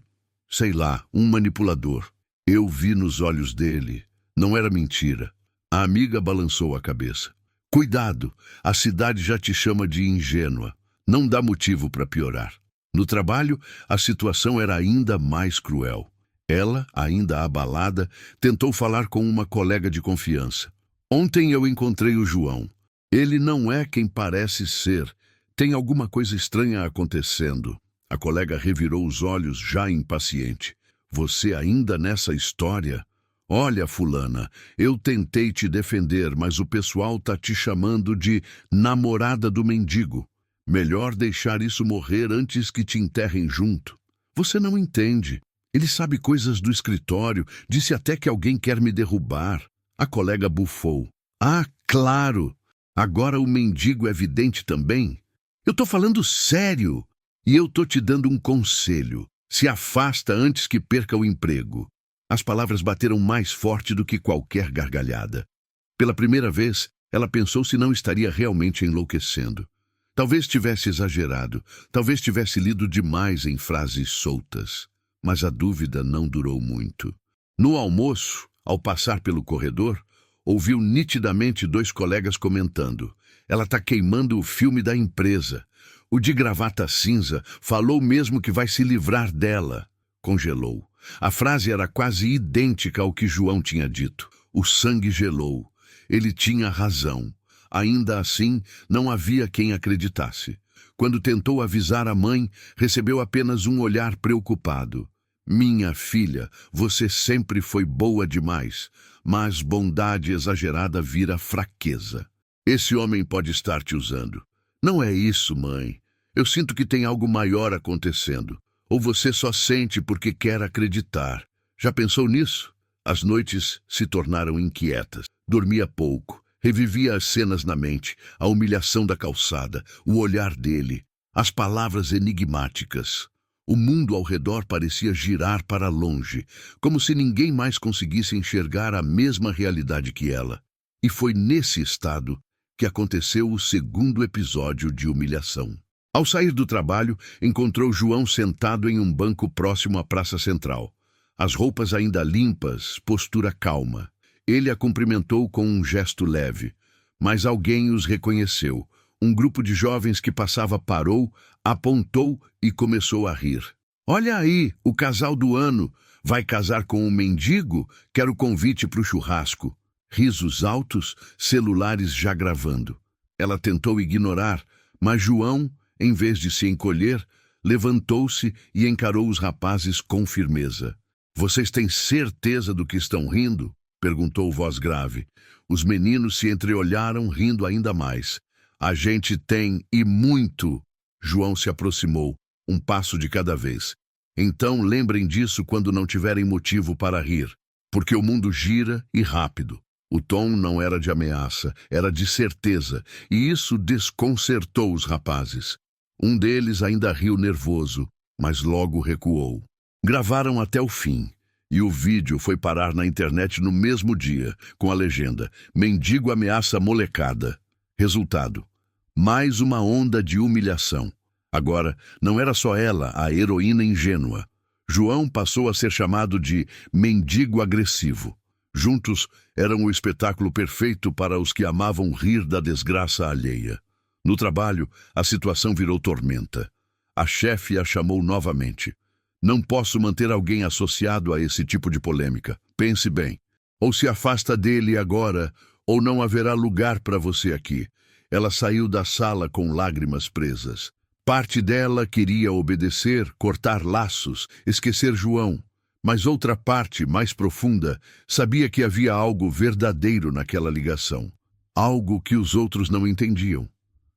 Speaker 1: sei lá, um manipulador. Eu vi nos olhos dele. Não era mentira. A amiga balançou a cabeça. Cuidado, a cidade já te chama de ingênua. Não dá motivo para piorar. No trabalho, a situação era ainda mais cruel. Ela, ainda abalada, tentou falar com uma colega de confiança. Ontem eu encontrei o João. Ele não é quem parece ser. Tem alguma coisa estranha acontecendo. A colega revirou os olhos, já impaciente. Você ainda nessa história? Olha, fulana, eu tentei te defender, mas o pessoal tá te chamando de namorada do mendigo. Melhor deixar isso morrer antes que te enterrem junto. Você não entende. Ele sabe coisas do escritório, disse até que alguém quer me derrubar. A colega bufou. Ah, claro! Agora o mendigo é vidente também? Eu tô falando sério. E eu tô te dando um conselho. Se afasta antes que perca o emprego. As palavras bateram mais forte do que qualquer gargalhada. Pela primeira vez, ela pensou se não estaria realmente enlouquecendo. Talvez tivesse exagerado, talvez tivesse lido demais em frases soltas. Mas a dúvida não durou muito. No almoço, ao passar pelo corredor, ouviu nitidamente 2 colegas comentando. Ela está queimando o filme da empresa. O de gravata cinza falou mesmo que vai se livrar dela. Congelou. A frase era quase idêntica ao que João tinha dito. O sangue gelou. Ele tinha razão. Ainda assim, não havia quem acreditasse. Quando tentou avisar a mãe, recebeu apenas um olhar preocupado. Minha filha, você sempre foi boa demais, mas bondade exagerada vira fraqueza. Esse homem pode estar te usando. Não é isso, mãe. Eu sinto que tem algo maior acontecendo. Ou você só sente porque quer acreditar. Já pensou nisso? As noites se tornaram inquietas. Dormia pouco. Revivia as cenas na mente, a humilhação da calçada, o olhar dele, as palavras enigmáticas. O mundo ao redor parecia girar para longe, como se ninguém mais conseguisse enxergar a mesma realidade que ela. E foi nesse estado que aconteceu o segundo episódio de humilhação. Ao sair do trabalho, encontrou João sentado em um banco próximo à Praça Central. As roupas ainda limpas, postura calma. Ele a cumprimentou com um gesto leve, mas alguém os reconheceu. Um grupo de jovens que passava parou, apontou e começou a rir. "Olha aí, o casal do ano. Vai casar com um mendigo? Quero convite para o churrasco." Risos altos, celulares já gravando. Ela tentou ignorar, mas João, em vez de se encolher, levantou-se e encarou os rapazes com firmeza. "Vocês têm certeza do que estão rindo?" perguntou voz grave. Os meninos se entreolharam, rindo ainda mais. "A gente tem, e muito." João se aproximou, um passo de cada vez. "Então lembrem disso quando não tiverem motivo para rir, porque o mundo gira e rápido." O tom não era de ameaça, era de certeza, e isso desconcertou os rapazes. Um deles ainda riu nervoso, mas logo recuou. Gravaram até o fim, e o vídeo foi parar na internet no mesmo dia, com a legenda: "Mendigo ameaça molecada." Resultado: mais uma onda de humilhação. Agora, não era só ela, a heroína ingênua. João passou a ser chamado de mendigo agressivo. Juntos, eram o espetáculo perfeito para os que amavam rir da desgraça alheia. No trabalho, a situação virou tormenta. A chefe a chamou novamente. "Não posso manter alguém associado a esse tipo de polêmica. Pense bem. Ou se afasta dele agora, ou não haverá lugar para você aqui." Ela saiu da sala com lágrimas presas. Parte dela queria obedecer, cortar laços, esquecer João. Mas outra parte, mais profunda, sabia que havia algo verdadeiro naquela ligação. Algo que os outros não entendiam.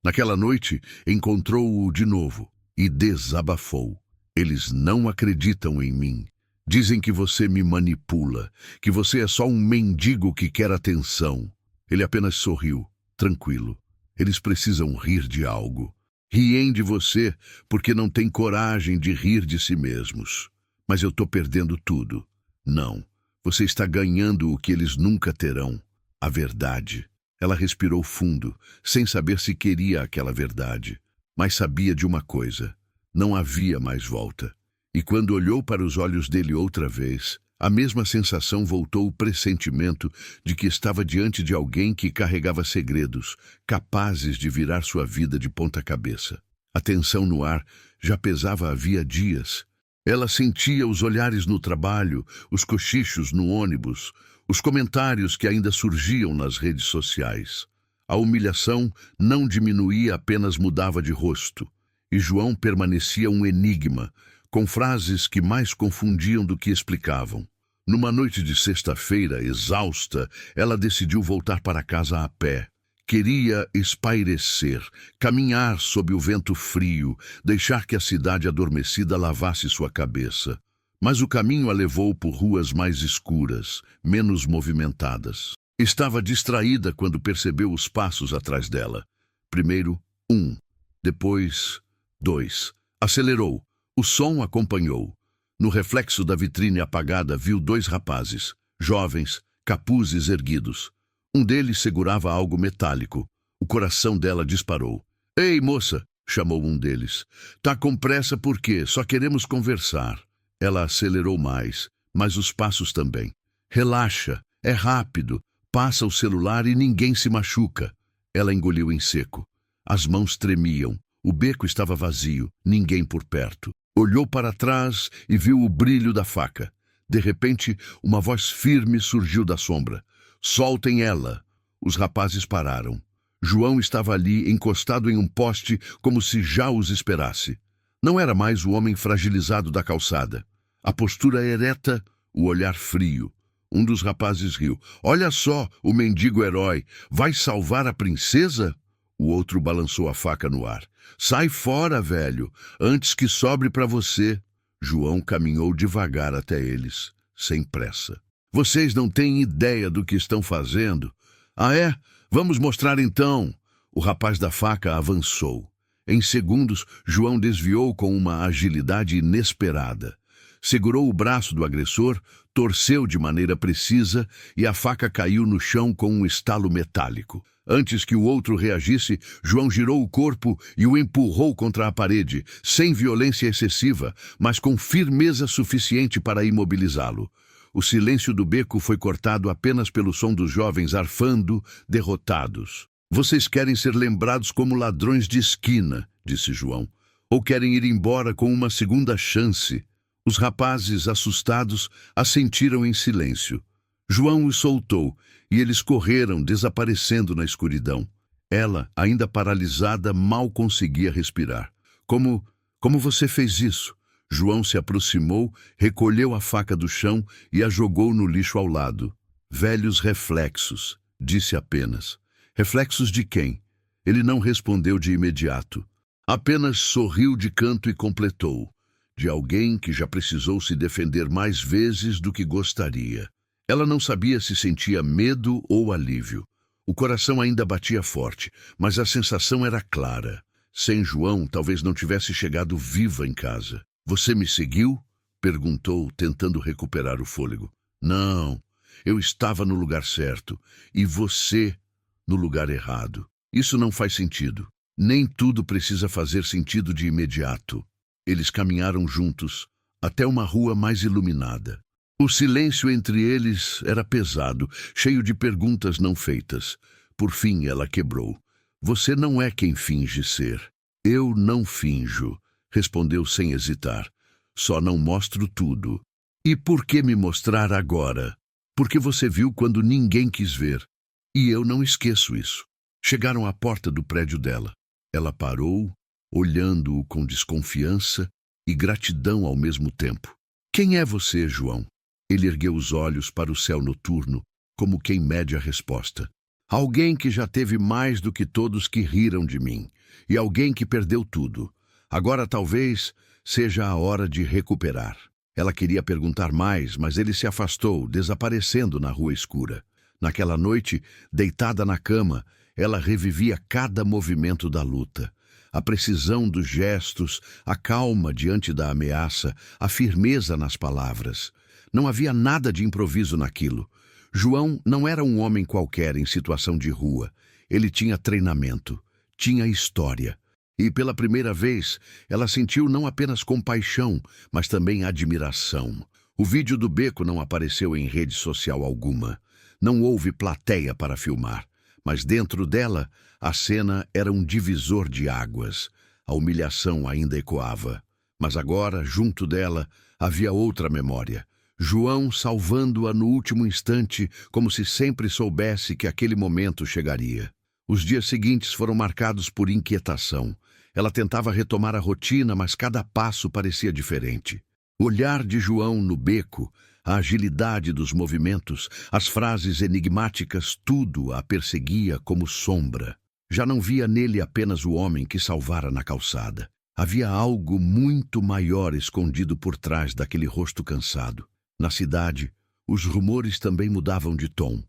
Speaker 1: Naquela noite, encontrou-o de novo e desabafou. "Eles não acreditam em mim. Dizem que você me manipula, que você é só um mendigo que quer atenção." Ele apenas sorriu, tranquilo. "Eles precisam rir de algo. Riem de você porque não têm coragem de rir de si mesmos. Mas eu estou perdendo tudo." "Não, você está ganhando o que eles nunca terão: a verdade." Ela respirou fundo, sem saber se queria aquela verdade. Mas sabia de uma coisa: não havia mais volta. E quando olhou para os olhos dele outra vez, a mesma sensação voltou, o pressentimento de que estava diante de alguém que carregava segredos, capazes de virar sua vida de ponta cabeça. A tensão no ar já pesava havia dias. Ela sentia os olhares no trabalho, os cochichos no ônibus, os comentários que ainda surgiam nas redes sociais. A humilhação não diminuía, apenas mudava de rosto. E João permanecia um enigma, com frases que mais confundiam do que explicavam. Numa noite de sexta-feira, exausta, ela decidiu voltar para casa a pé. Queria espairecer, caminhar sob o vento frio, deixar que a cidade adormecida lavasse sua cabeça. Mas o caminho a levou por ruas mais escuras, menos movimentadas. Estava distraída quando percebeu os passos atrás dela. Primeiro, 1, depois 2. Acelerou. O som acompanhou. No reflexo da vitrine apagada, viu 2 rapazes, jovens, capuzes erguidos. Um deles segurava algo metálico. O coração dela disparou. "Ei, moça!" chamou um deles. "Tá com pressa por quê? Só queremos conversar." Ela acelerou mais, mas os passos também. "Relaxa, é rápido. Passa o celular e ninguém se machuca." Ela engoliu em seco. As mãos tremiam. O beco estava vazio, ninguém por perto. Olhou para trás e viu o brilho da faca. De repente, uma voz firme surgiu da sombra. "Soltem ela." Os rapazes pararam. João estava ali, encostado em um poste, como se já os esperasse. Não era mais o homem fragilizado da calçada. A postura ereta, o olhar frio. Um dos rapazes riu. "Olha só, o mendigo herói. Vai salvar a princesa?" O outro balançou a faca no ar. "Sai fora, velho, antes que sobre para você." João caminhou devagar até eles, sem pressa. "Vocês não têm ideia do que estão fazendo." "Ah, é? Vamos mostrar então." O rapaz da faca avançou. Em segundos, João desviou com uma agilidade inesperada. Segurou o braço do agressor, torceu de maneira precisa e a faca caiu no chão com um estalo metálico. Antes que o outro reagisse, João girou o corpo e o empurrou contra a parede, sem violência excessiva, mas com firmeza suficiente para imobilizá-lo. O silêncio do beco foi cortado apenas pelo som dos jovens arfando, derrotados. Vocês querem ser lembrados como ladrões de esquina, disse João, ou querem ir embora com uma segunda chance? Os rapazes, assustados, assentiram em silêncio. João os soltou e eles correram, desaparecendo na escuridão. Ela, ainda paralisada, mal conseguia respirar. Como você fez isso? João se aproximou, recolheu a faca do chão e a jogou no lixo ao lado. Velhos reflexos, disse apenas. Reflexos de quem? Ele não respondeu de imediato. Apenas sorriu de canto e completou. De alguém que já precisou se defender mais vezes do que gostaria. Ela não sabia se sentia medo ou alívio. O coração ainda batia forte, mas a sensação era clara. Sem João, talvez não tivesse chegado viva em casa. Você me seguiu? Perguntou, tentando recuperar o fôlego. Não, eu estava no lugar certo, e você no lugar errado. Isso não faz sentido. Nem tudo precisa fazer sentido de imediato. Eles caminharam juntos, até uma rua mais iluminada. O silêncio entre eles era pesado, cheio de perguntas não feitas. Por fim, ela quebrou. Você não é quem finge ser. Eu não finjo, respondeu sem hesitar. Só não mostro tudo. E por que me mostrar agora? Porque você viu quando ninguém quis ver. E eu não esqueço isso. Chegaram à porta do prédio dela. Ela parou, olhando-o com desconfiança e gratidão ao mesmo tempo. Quem é você, João? Ele ergueu os olhos para o céu noturno, como quem mede a resposta. Alguém que já teve mais do que todos que riram de mim, e alguém que perdeu tudo. Agora talvez seja a hora de recuperar. Ela queria perguntar mais, mas ele se afastou, desaparecendo na rua escura. Naquela noite, deitada na cama, ela revivia cada movimento da luta. A precisão dos gestos, a calma diante da ameaça, a firmeza nas palavras. Não havia nada de improviso naquilo. João não era um homem qualquer em situação de rua. Ele tinha treinamento, tinha história. E pela primeira vez, ela sentiu não apenas compaixão, mas também admiração. O vídeo do beco não apareceu em rede social alguma. Não houve plateia para filmar. Mas dentro dela, a cena era um divisor de águas. A humilhação ainda ecoava. Mas agora, junto dela, havia outra memória. João salvando-a no último instante, como se sempre soubesse que aquele momento chegaria. Os dias seguintes foram marcados por inquietação. Ela tentava retomar a rotina, mas cada passo parecia diferente. O olhar de João no beco, a agilidade dos movimentos, as frases enigmáticas, tudo a perseguia como sombra. Já não via nele apenas o homem que salvara na calçada. Havia algo muito maior escondido por trás daquele rosto cansado. Na cidade, os rumores também mudavam de tom.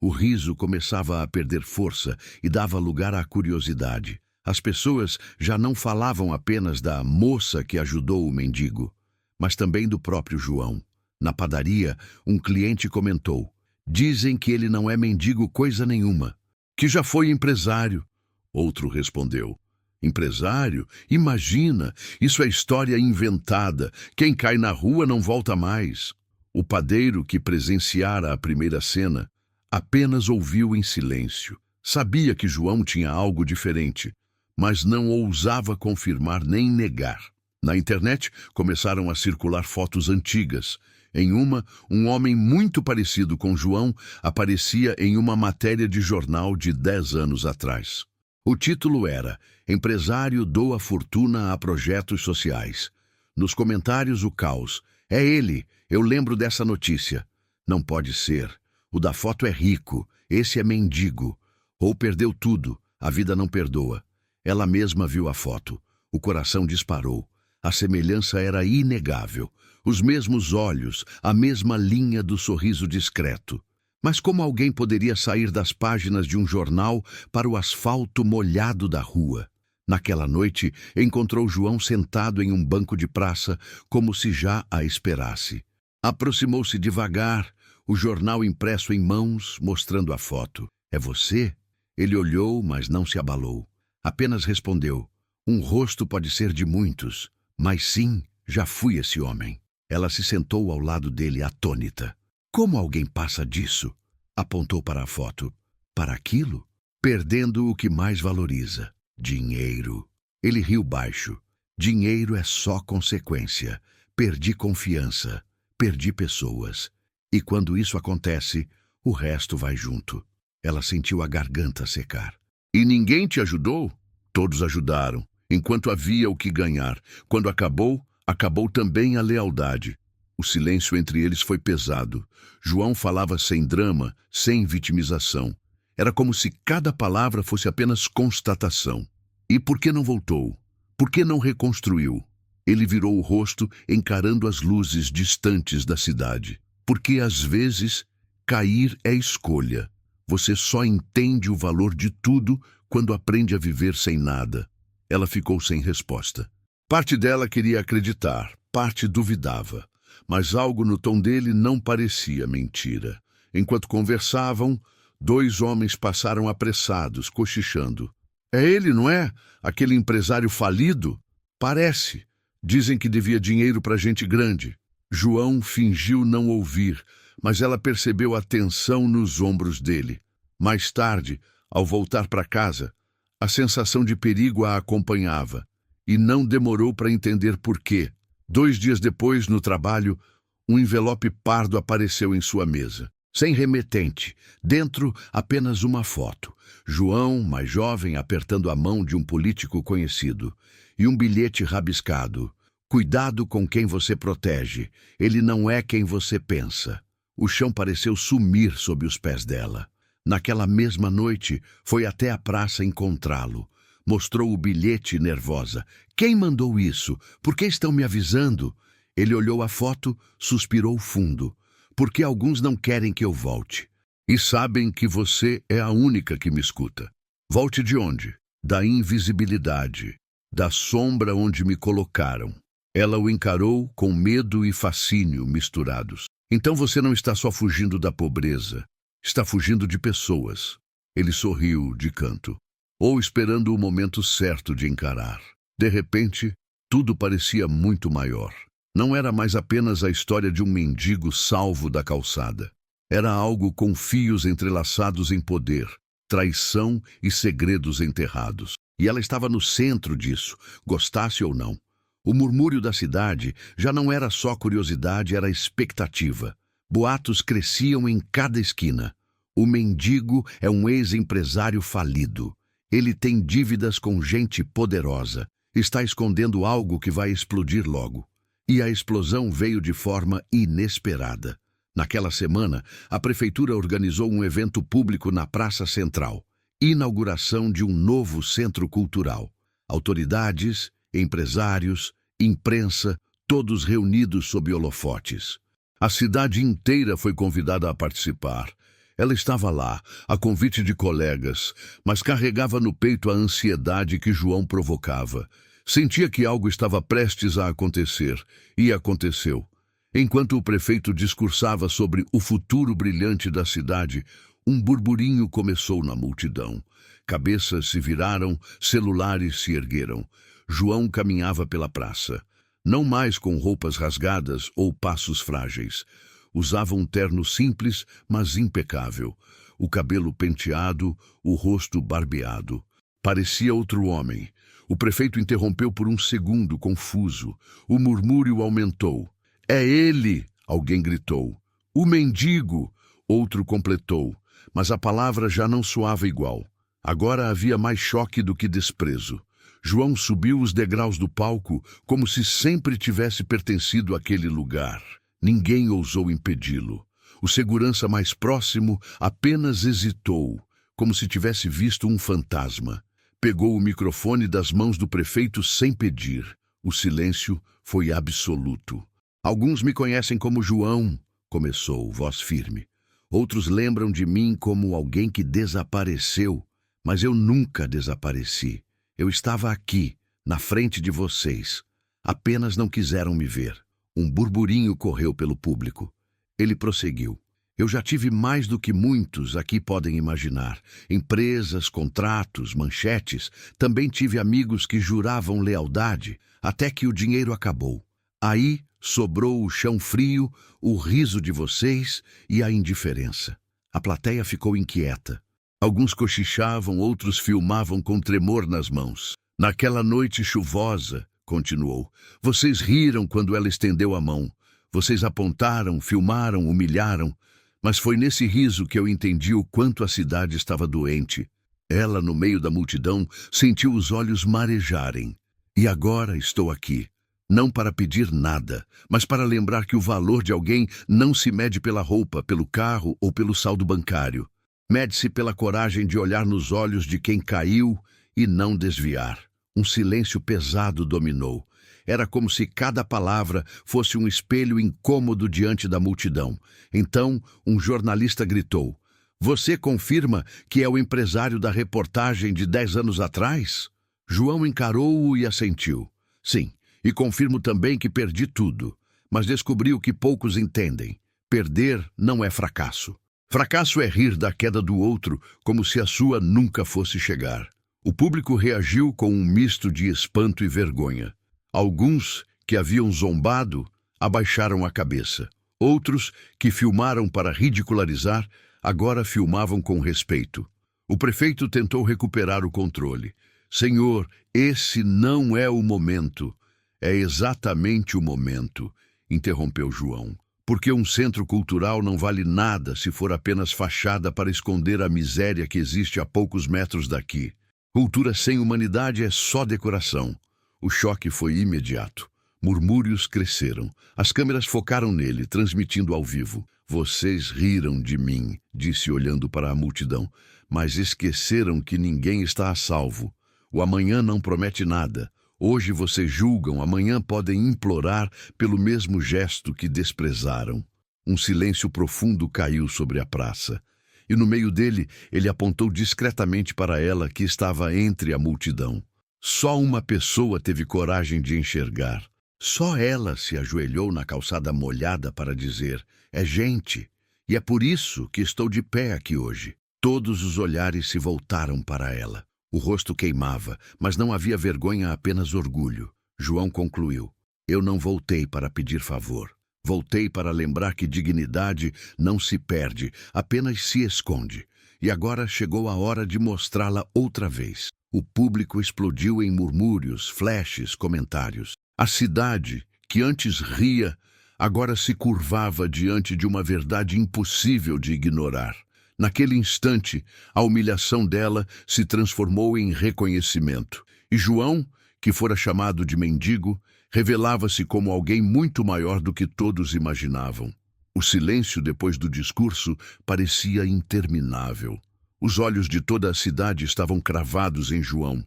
Speaker 1: O riso começava a perder força e dava lugar à curiosidade. As pessoas já não falavam apenas da moça que ajudou o mendigo, mas também do próprio João. Na padaria, um cliente comentou: dizem que ele não é mendigo coisa nenhuma, que já foi empresário. Outro respondeu: empresário? Imagina, isso é história inventada. Quem cai na rua não volta mais. O padeiro que presenciara a primeira cena apenas ouviu em silêncio. Sabia que João tinha algo diferente, mas não ousava confirmar nem negar. Na internet começaram a circular fotos antigas. Em uma, um homem muito parecido com João aparecia em uma matéria de jornal de 10 anos atrás. O título era Empresário doa fortuna a projetos sociais. Nos comentários o caos. É ele, eu lembro dessa notícia. Não pode ser. O da foto é rico, esse é mendigo. Ou perdeu tudo, a vida não perdoa. Ela mesma viu a foto. O coração disparou. A semelhança era inegável. Os mesmos olhos, a mesma linha do sorriso discreto. Mas como alguém poderia sair das páginas de um jornal para o asfalto molhado da rua? Naquela noite, encontrou João sentado em um banco de praça, como se já a esperasse. Aproximou-se devagar, o jornal impresso em mãos, mostrando a foto. É você? Ele olhou, mas não se abalou. Apenas respondeu: um rosto pode ser de muitos, mas sim, já fui esse homem. Ela se sentou ao lado dele, atônita. Como alguém passa disso? Apontou para a foto. Para aquilo? Perdendo o que mais valoriza: dinheiro. Ele riu baixo. Dinheiro é só consequência. Perdi confiança. Perdi pessoas. E quando isso acontece, o resto vai junto. Ela sentiu a garganta secar. E ninguém te ajudou? Todos ajudaram, enquanto havia o que ganhar. Quando acabou, acabou também a lealdade. O silêncio entre eles foi pesado. João falava sem drama, sem vitimização. Era como se cada palavra fosse apenas constatação. E por que não voltou? Por que não reconstruiu? Ele virou o rosto, encarando as luzes distantes da cidade. Porque, às vezes, cair é escolha. Você só entende o valor de tudo quando aprende a viver sem nada. Ela ficou sem resposta. Parte dela queria acreditar, parte duvidava. Mas algo no tom dele não parecia mentira. Enquanto conversavam, 2 homens passaram apressados, cochichando. É ele, não é? Aquele empresário falido? Parece. Dizem que devia dinheiro para gente grande. João fingiu não ouvir, mas ela percebeu a tensão nos ombros dele. Mais tarde, ao voltar para casa, a sensação de perigo a acompanhava, e não demorou para entender por quê. 2 dias depois, no trabalho, um envelope pardo apareceu em sua mesa. Sem remetente, dentro apenas uma foto. João, mais jovem, apertando a mão de um político conhecido. E um bilhete rabiscado. Cuidado com quem você protege. Ele não é quem você pensa. O chão pareceu sumir sob os pés dela. Naquela mesma noite, foi até a praça encontrá-lo. Mostrou o bilhete nervosa. Quem mandou isso? Por que estão me avisando? Ele olhou a foto, suspirou fundo. Porque alguns não querem que eu volte. E sabem que você é a única que me escuta. Volte de onde? Da invisibilidade. Da sombra onde me colocaram. Ela o encarou com medo e fascínio misturados. Então você não está só fugindo da pobreza. Está fugindo de pessoas. Ele sorriu de canto. Ou esperando o momento certo de encarar. De repente, tudo parecia muito maior. Não era mais apenas a história de um mendigo salvo da calçada. Era algo com fios entrelaçados em poder, traição e segredos enterrados. E ela estava no centro disso, gostasse ou não. O murmúrio da cidade já não era só curiosidade, era expectativa. Boatos cresciam em cada esquina. O mendigo é um ex-empresário falido. Ele tem dívidas com gente poderosa. Está escondendo algo que vai explodir logo. E a explosão veio de forma inesperada. Naquela semana, a prefeitura organizou um evento público na Praça Central. Inauguração de um novo centro cultural. Autoridades, empresários, imprensa, todos reunidos sob holofotes. A cidade inteira foi convidada a participar. Ela estava lá, a convite de colegas, mas carregava no peito a ansiedade que João provocava. Sentia que algo estava prestes a acontecer, e aconteceu. Enquanto o prefeito discursava sobre o futuro brilhante da cidade, um burburinho começou na multidão. Cabeças se viraram, celulares se ergueram. João caminhava pela praça, não mais com roupas rasgadas ou passos frágeis. Usava um terno simples, mas impecável. O cabelo penteado, o rosto barbeado. Parecia outro homem. O prefeito interrompeu por um segundo, confuso. O murmúrio aumentou. É ele! Alguém gritou. O mendigo! Outro completou. Mas a palavra já não soava igual. Agora havia mais choque do que desprezo. João subiu os degraus do palco como se sempre tivesse pertencido àquele lugar. Ninguém ousou impedi-lo. O segurança mais próximo apenas hesitou, como se tivesse visto um fantasma. Pegou o microfone das mãos do prefeito sem pedir. O silêncio foi absoluto. Alguns me conhecem como João, começou, voz firme. Outros lembram de mim como alguém que desapareceu, mas eu nunca desapareci. Eu estava aqui, na frente de vocês. Apenas não quiseram me ver. Um burburinho correu pelo público. Ele prosseguiu. Eu já tive mais do que muitos aqui podem imaginar. Empresas, contratos, manchetes. Também tive amigos que juravam lealdade, até que o dinheiro acabou. Aí sobrou o chão frio, o riso de vocês e a indiferença. A plateia ficou inquieta. Alguns cochichavam, outros filmavam com tremor nas mãos. Naquela noite chuvosa, continuou, vocês riram quando ela estendeu a mão. Vocês apontaram, filmaram, humilharam. Mas foi nesse riso que eu entendi o quanto a cidade estava doente. Ela, no meio da multidão, sentiu os olhos marejarem. E agora estou aqui, não para pedir nada, mas para lembrar que o valor de alguém não se mede pela roupa, pelo carro ou pelo saldo bancário. Mede-se pela coragem de olhar nos olhos de quem caiu e não desviar. Um silêncio pesado dominou. Era como se cada palavra fosse um espelho incômodo diante da multidão. Então, um jornalista gritou, você confirma que é o empresário da reportagem de 10 anos atrás? João encarou-o e assentiu. Sim, e confirmo também que perdi tudo. Mas descobri o que poucos entendem. Perder não é fracasso. Fracasso é rir da queda do outro como se a sua nunca fosse chegar. O público reagiu com um misto de espanto e vergonha. Alguns, que haviam zombado, abaixaram a cabeça. Outros, que filmaram para ridicularizar, agora filmavam com respeito. O prefeito tentou recuperar o controle. Senhor, esse não é o momento. É exatamente o momento, interrompeu João. Porque um centro cultural não vale nada se for apenas fachada para esconder a miséria que existe a poucos metros daqui. Cultura sem humanidade é só decoração. O choque foi imediato. Murmúrios cresceram. As câmeras focaram nele, transmitindo ao vivo. Vocês riram de mim, disse olhando para a multidão, mas esqueceram que ninguém está a salvo. O amanhã não promete nada. Hoje vocês julgam, amanhã podem implorar pelo mesmo gesto que desprezaram. Um silêncio profundo caiu sobre a praça. E no meio dele, ele apontou discretamente para ela que estava entre a multidão. Só uma pessoa teve coragem de enxergar. Só ela se ajoelhou na calçada molhada para dizer, é gente, e é por isso que estou de pé aqui hoje. Todos os olhares se voltaram para ela. O rosto queimava, mas não havia vergonha, apenas orgulho. João concluiu, eu não voltei para pedir favor. Voltei para lembrar que dignidade não se perde, apenas se esconde. E agora chegou a hora de mostrá-la outra vez. O público explodiu em murmúrios, flashes, comentários. A cidade, que antes ria, agora se curvava diante de uma verdade impossível de ignorar. Naquele instante, a humilhação dela se transformou em reconhecimento. E João, que fora chamado de mendigo, revelava-se como alguém muito maior do que todos imaginavam. O silêncio depois do discurso parecia interminável. Os olhos de toda a cidade estavam cravados em João,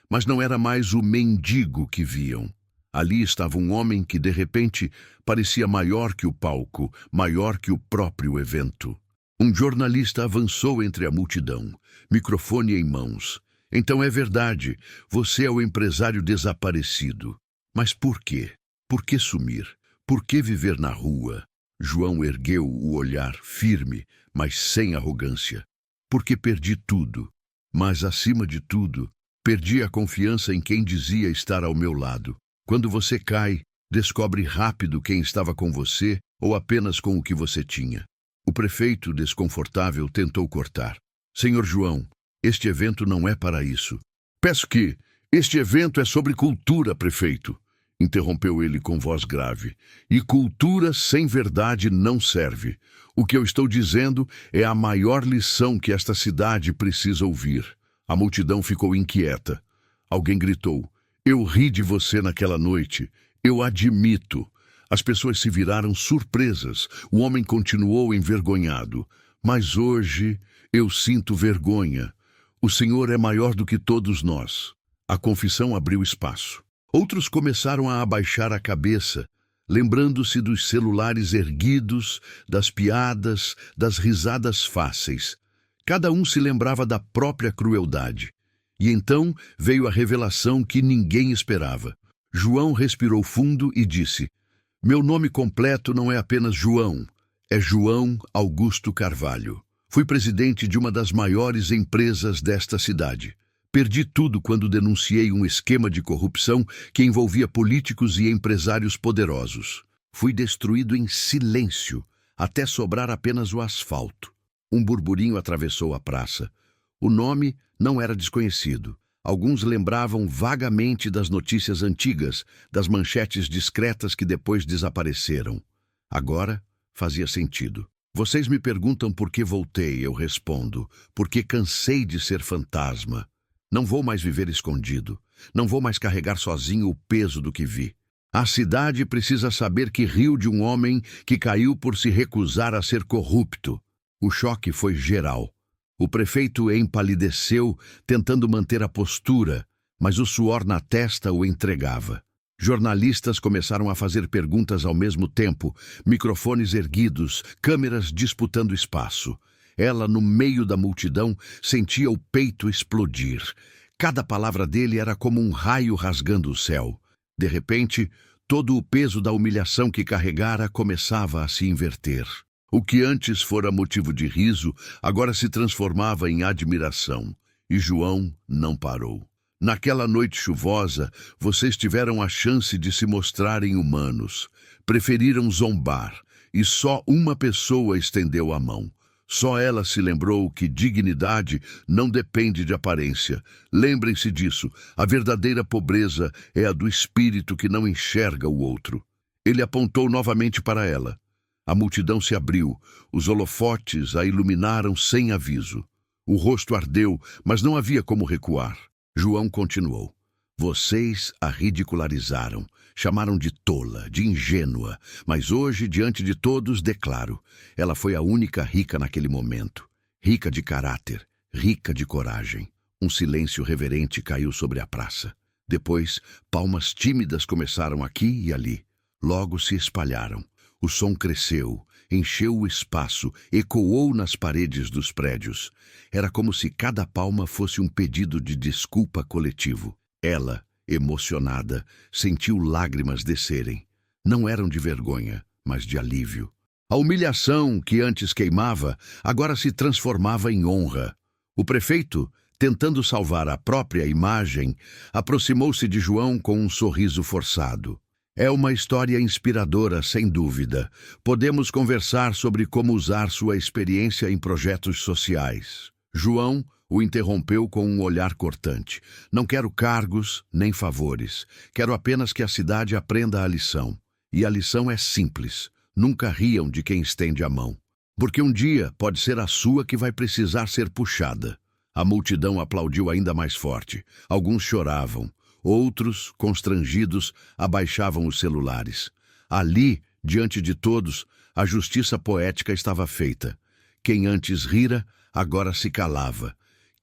Speaker 1: mas não era mais o mendigo que viam. Ali estava um homem que, de repente, parecia maior que o palco, maior que o próprio evento. Um jornalista avançou entre a multidão, microfone em mãos. Então é verdade, você é o empresário desaparecido. Mas por quê? Por que sumir? Por que viver na rua? João ergueu o olhar firme, mas sem arrogância. Porque perdi tudo, mas acima de tudo, perdi a confiança em quem dizia estar ao meu lado. Quando você cai, descobre rápido quem estava com você ou apenas com o que você tinha. O prefeito, desconfortável, tentou cortar. Senhor João, este evento não é para isso. Peço que este evento é sobre cultura, prefeito, interrompeu ele com voz grave. E cultura sem verdade não serve. O que eu estou dizendo é a maior lição que esta cidade precisa ouvir. A multidão ficou inquieta. Alguém gritou, eu ri de você naquela noite. Eu admito. As pessoas se viraram surpresas. O homem continuou envergonhado. Mas hoje eu sinto vergonha. O Senhor é maior do que todos nós. A confissão abriu espaço. Outros começaram a abaixar a cabeça, lembrando-se dos celulares erguidos, das piadas, das risadas fáceis. Cada um se lembrava da própria crueldade. E então veio a revelação que ninguém esperava. João respirou fundo e disse: Meu nome completo não é apenas João, é João Augusto Carvalho. Fui presidente de uma das maiores empresas desta cidade. Perdi tudo quando denunciei um esquema de corrupção que envolvia políticos e empresários poderosos. Fui destruído em silêncio, até sobrar apenas o asfalto. Um burburinho atravessou a praça. O nome não era desconhecido. Alguns lembravam vagamente das notícias antigas, das manchetes discretas que depois desapareceram. Agora fazia sentido. Vocês me perguntam por que voltei, eu respondo, porque cansei de ser fantasma. Não vou mais viver escondido. Não vou mais carregar sozinho o peso do que vi. A cidade precisa saber que riu de um homem que caiu por se recusar a ser corrupto. O choque foi geral. O prefeito empalideceu, tentando manter a postura, mas o suor na testa o entregava. Jornalistas começaram a fazer perguntas ao mesmo tempo, microfones erguidos, câmeras disputando espaço. Ela, no meio da multidão, sentia o peito explodir. Cada palavra dele era como um raio rasgando o céu. De repente, todo o peso da humilhação que carregara começava a se inverter. O que antes fora motivo de riso, agora se transformava em admiração. E João não parou. Naquela noite chuvosa, vocês tiveram a chance de se mostrarem humanos. Preferiram zombar, e só uma pessoa estendeu a mão. Só ela se lembrou que dignidade não depende de aparência. Lembrem-se disso, a verdadeira pobreza é a do espírito que não enxerga o outro. Ele apontou novamente para ela. A multidão se abriu, os holofotes a iluminaram sem aviso. O rosto ardeu, mas não havia como recuar. João continuou. Vocês a ridicularizaram, chamaram de tola, de ingênua, mas hoje, diante de todos, declaro, ela foi a única rica naquele momento. Rica de caráter, rica de coragem. Um silêncio reverente caiu sobre a praça. Depois, palmas tímidas começaram aqui e ali. Logo se espalharam. O som cresceu, encheu o espaço, ecoou nas paredes dos prédios. Era como se cada palma fosse um pedido de desculpa coletivo. Ela, emocionada, sentiu lágrimas descerem. Não eram de vergonha, mas de alívio. A humilhação que antes queimava, agora se transformava em honra. O prefeito, tentando salvar a própria imagem, aproximou-se de João com um sorriso forçado. É uma história inspiradora, sem dúvida. Podemos conversar sobre como usar sua experiência em projetos sociais. João o interrompeu com um olhar cortante. Não quero cargos nem favores. Quero apenas que a cidade aprenda a lição. E a lição é simples. Nunca riam de quem estende a mão. Porque um dia pode ser a sua que vai precisar ser puxada. A multidão aplaudiu ainda mais forte. Alguns choravam. Outros, constrangidos, abaixavam os celulares. Ali, diante de todos, a justiça poética estava feita. Quem antes rira, agora se calava.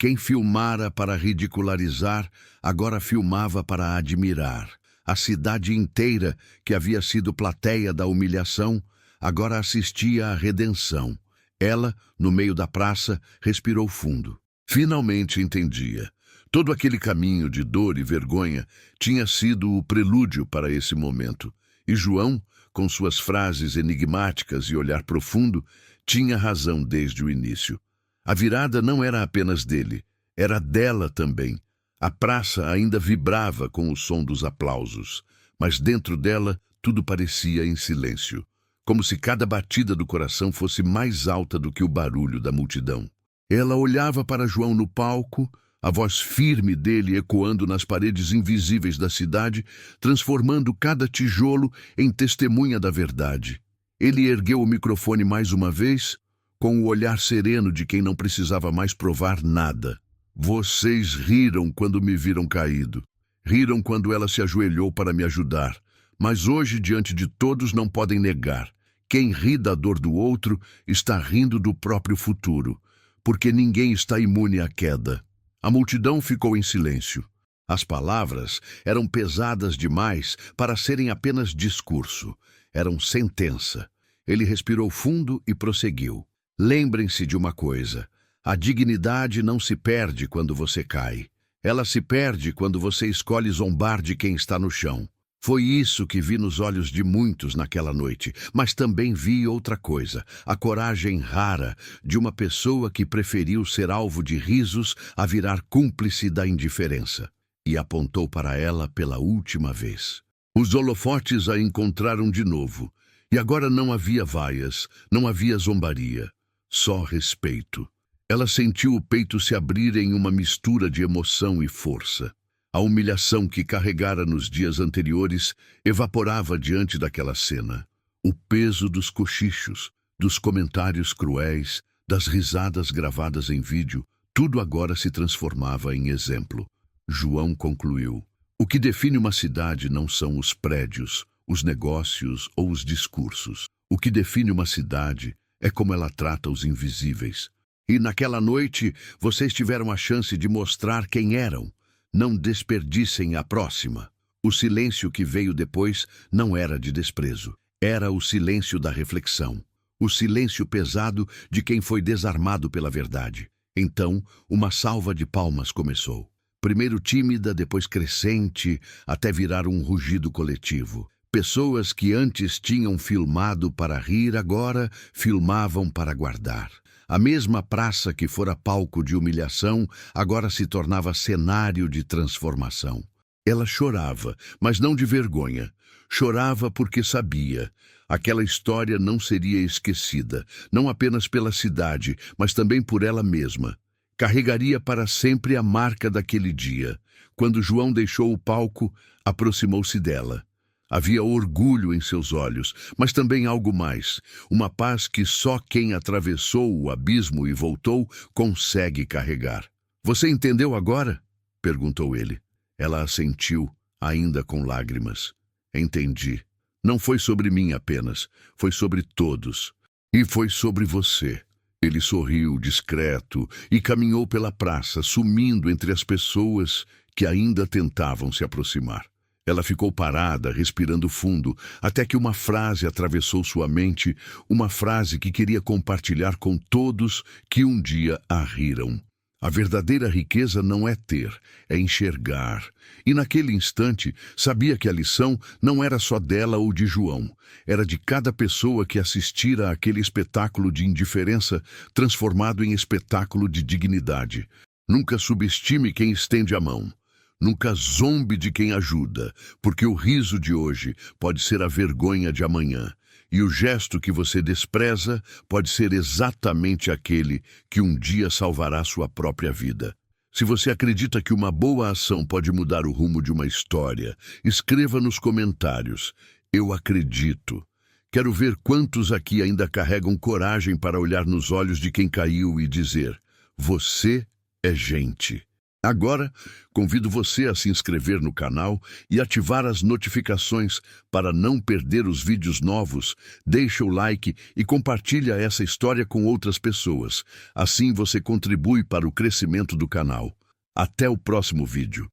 Speaker 1: Quem filmara para ridicularizar, agora filmava para admirar. A cidade inteira, que havia sido plateia da humilhação, agora assistia à redenção. Ela, no meio da praça, respirou fundo. Finalmente entendia. Todo aquele caminho de dor e vergonha tinha sido o prelúdio para esse momento. E João, com suas frases enigmáticas e olhar profundo, tinha razão desde o início. A virada não era apenas dele, era dela também. A praça ainda vibrava com o som dos aplausos, mas dentro dela tudo parecia em silêncio, como se cada batida do coração fosse mais alta do que o barulho da multidão. Ela olhava para João no palco, a voz firme dele ecoando nas paredes invisíveis da cidade, transformando cada tijolo em testemunha da verdade. Ele ergueu o microfone mais uma vez, com o olhar sereno de quem não precisava mais provar nada. Vocês riram quando me viram caído. Riram quando ela se ajoelhou para me ajudar. Mas hoje, diante de todos, não podem negar. Quem ri da dor do outro está rindo do próprio futuro, porque ninguém está imune à queda. A multidão ficou em silêncio. As palavras eram pesadas demais para serem apenas discurso. Eram sentença. Ele respirou fundo e prosseguiu. Lembrem-se de uma coisa. A dignidade não se perde quando você cai. Ela se perde quando você escolhe zombar de quem está no chão. Foi isso que vi nos olhos de muitos naquela noite, mas também vi outra coisa, a coragem rara de uma pessoa que preferiu ser alvo de risos a virar cúmplice da indiferença. E apontou para ela pela última vez. Os holofotes a encontraram de novo, e agora não havia vaias, não havia zombaria, só respeito. Ela sentiu o peito se abrir em uma mistura de emoção e força. A humilhação que carregara nos dias anteriores evaporava diante daquela cena. O peso dos cochichos, dos comentários cruéis, das risadas gravadas em vídeo, tudo agora se transformava em exemplo. João concluiu: o que define uma cidade não são os prédios, os negócios ou os discursos. O que define uma cidade é como ela trata os invisíveis. E naquela noite vocês tiveram a chance de mostrar quem eram. Não desperdicem a próxima. O silêncio que veio depois não era de desprezo. Era o silêncio da reflexão. O silêncio pesado de quem foi desarmado pela verdade. Então, uma salva de palmas começou. Primeiro tímida, depois crescente, até virar um rugido coletivo. Pessoas que antes tinham filmado para rir, agora filmavam para guardar. A mesma praça que fora palco de humilhação, agora se tornava cenário de transformação. Ela chorava, mas não de vergonha. Chorava porque sabia. Aquela história não seria esquecida, não apenas pela cidade, mas também por ela mesma. Carregaria para sempre a marca daquele dia. Quando João deixou o palco, aproximou-se dela. Havia orgulho em seus olhos, mas também algo mais. Uma paz que só quem atravessou o abismo e voltou consegue carregar. "Você entendeu agora?" perguntou ele. Ela assentiu, ainda com lágrimas. "Entendi. Não foi sobre mim apenas, foi sobre todos. E foi sobre você." Ele sorriu, discreto, e caminhou pela praça, sumindo entre as pessoas que ainda tentavam se aproximar. Ela ficou parada, respirando fundo, até que uma frase atravessou sua mente, uma frase que queria compartilhar com todos que um dia a riram. A verdadeira riqueza não é ter, é enxergar. E naquele instante, sabia que a lição não era só dela ou de João. Era de cada pessoa que assistira àquele espetáculo de indiferença transformado em espetáculo de dignidade. Nunca subestime quem estende a mão. Nunca zombe de quem ajuda, porque o riso de hoje pode ser a vergonha de amanhã. E o gesto que você despreza pode ser exatamente aquele que um dia salvará sua própria vida. Se você acredita que uma boa ação pode mudar o rumo de uma história, escreva nos comentários: "Eu acredito." Quero ver quantos aqui ainda carregam coragem para olhar nos olhos de quem caiu e dizer: "Você é gente." Agora, convido você a se inscrever no canal e ativar as notificações para não perder os vídeos novos. Deixa o like e compartilha essa história com outras pessoas. Assim você contribui para o crescimento do canal. Até o próximo vídeo.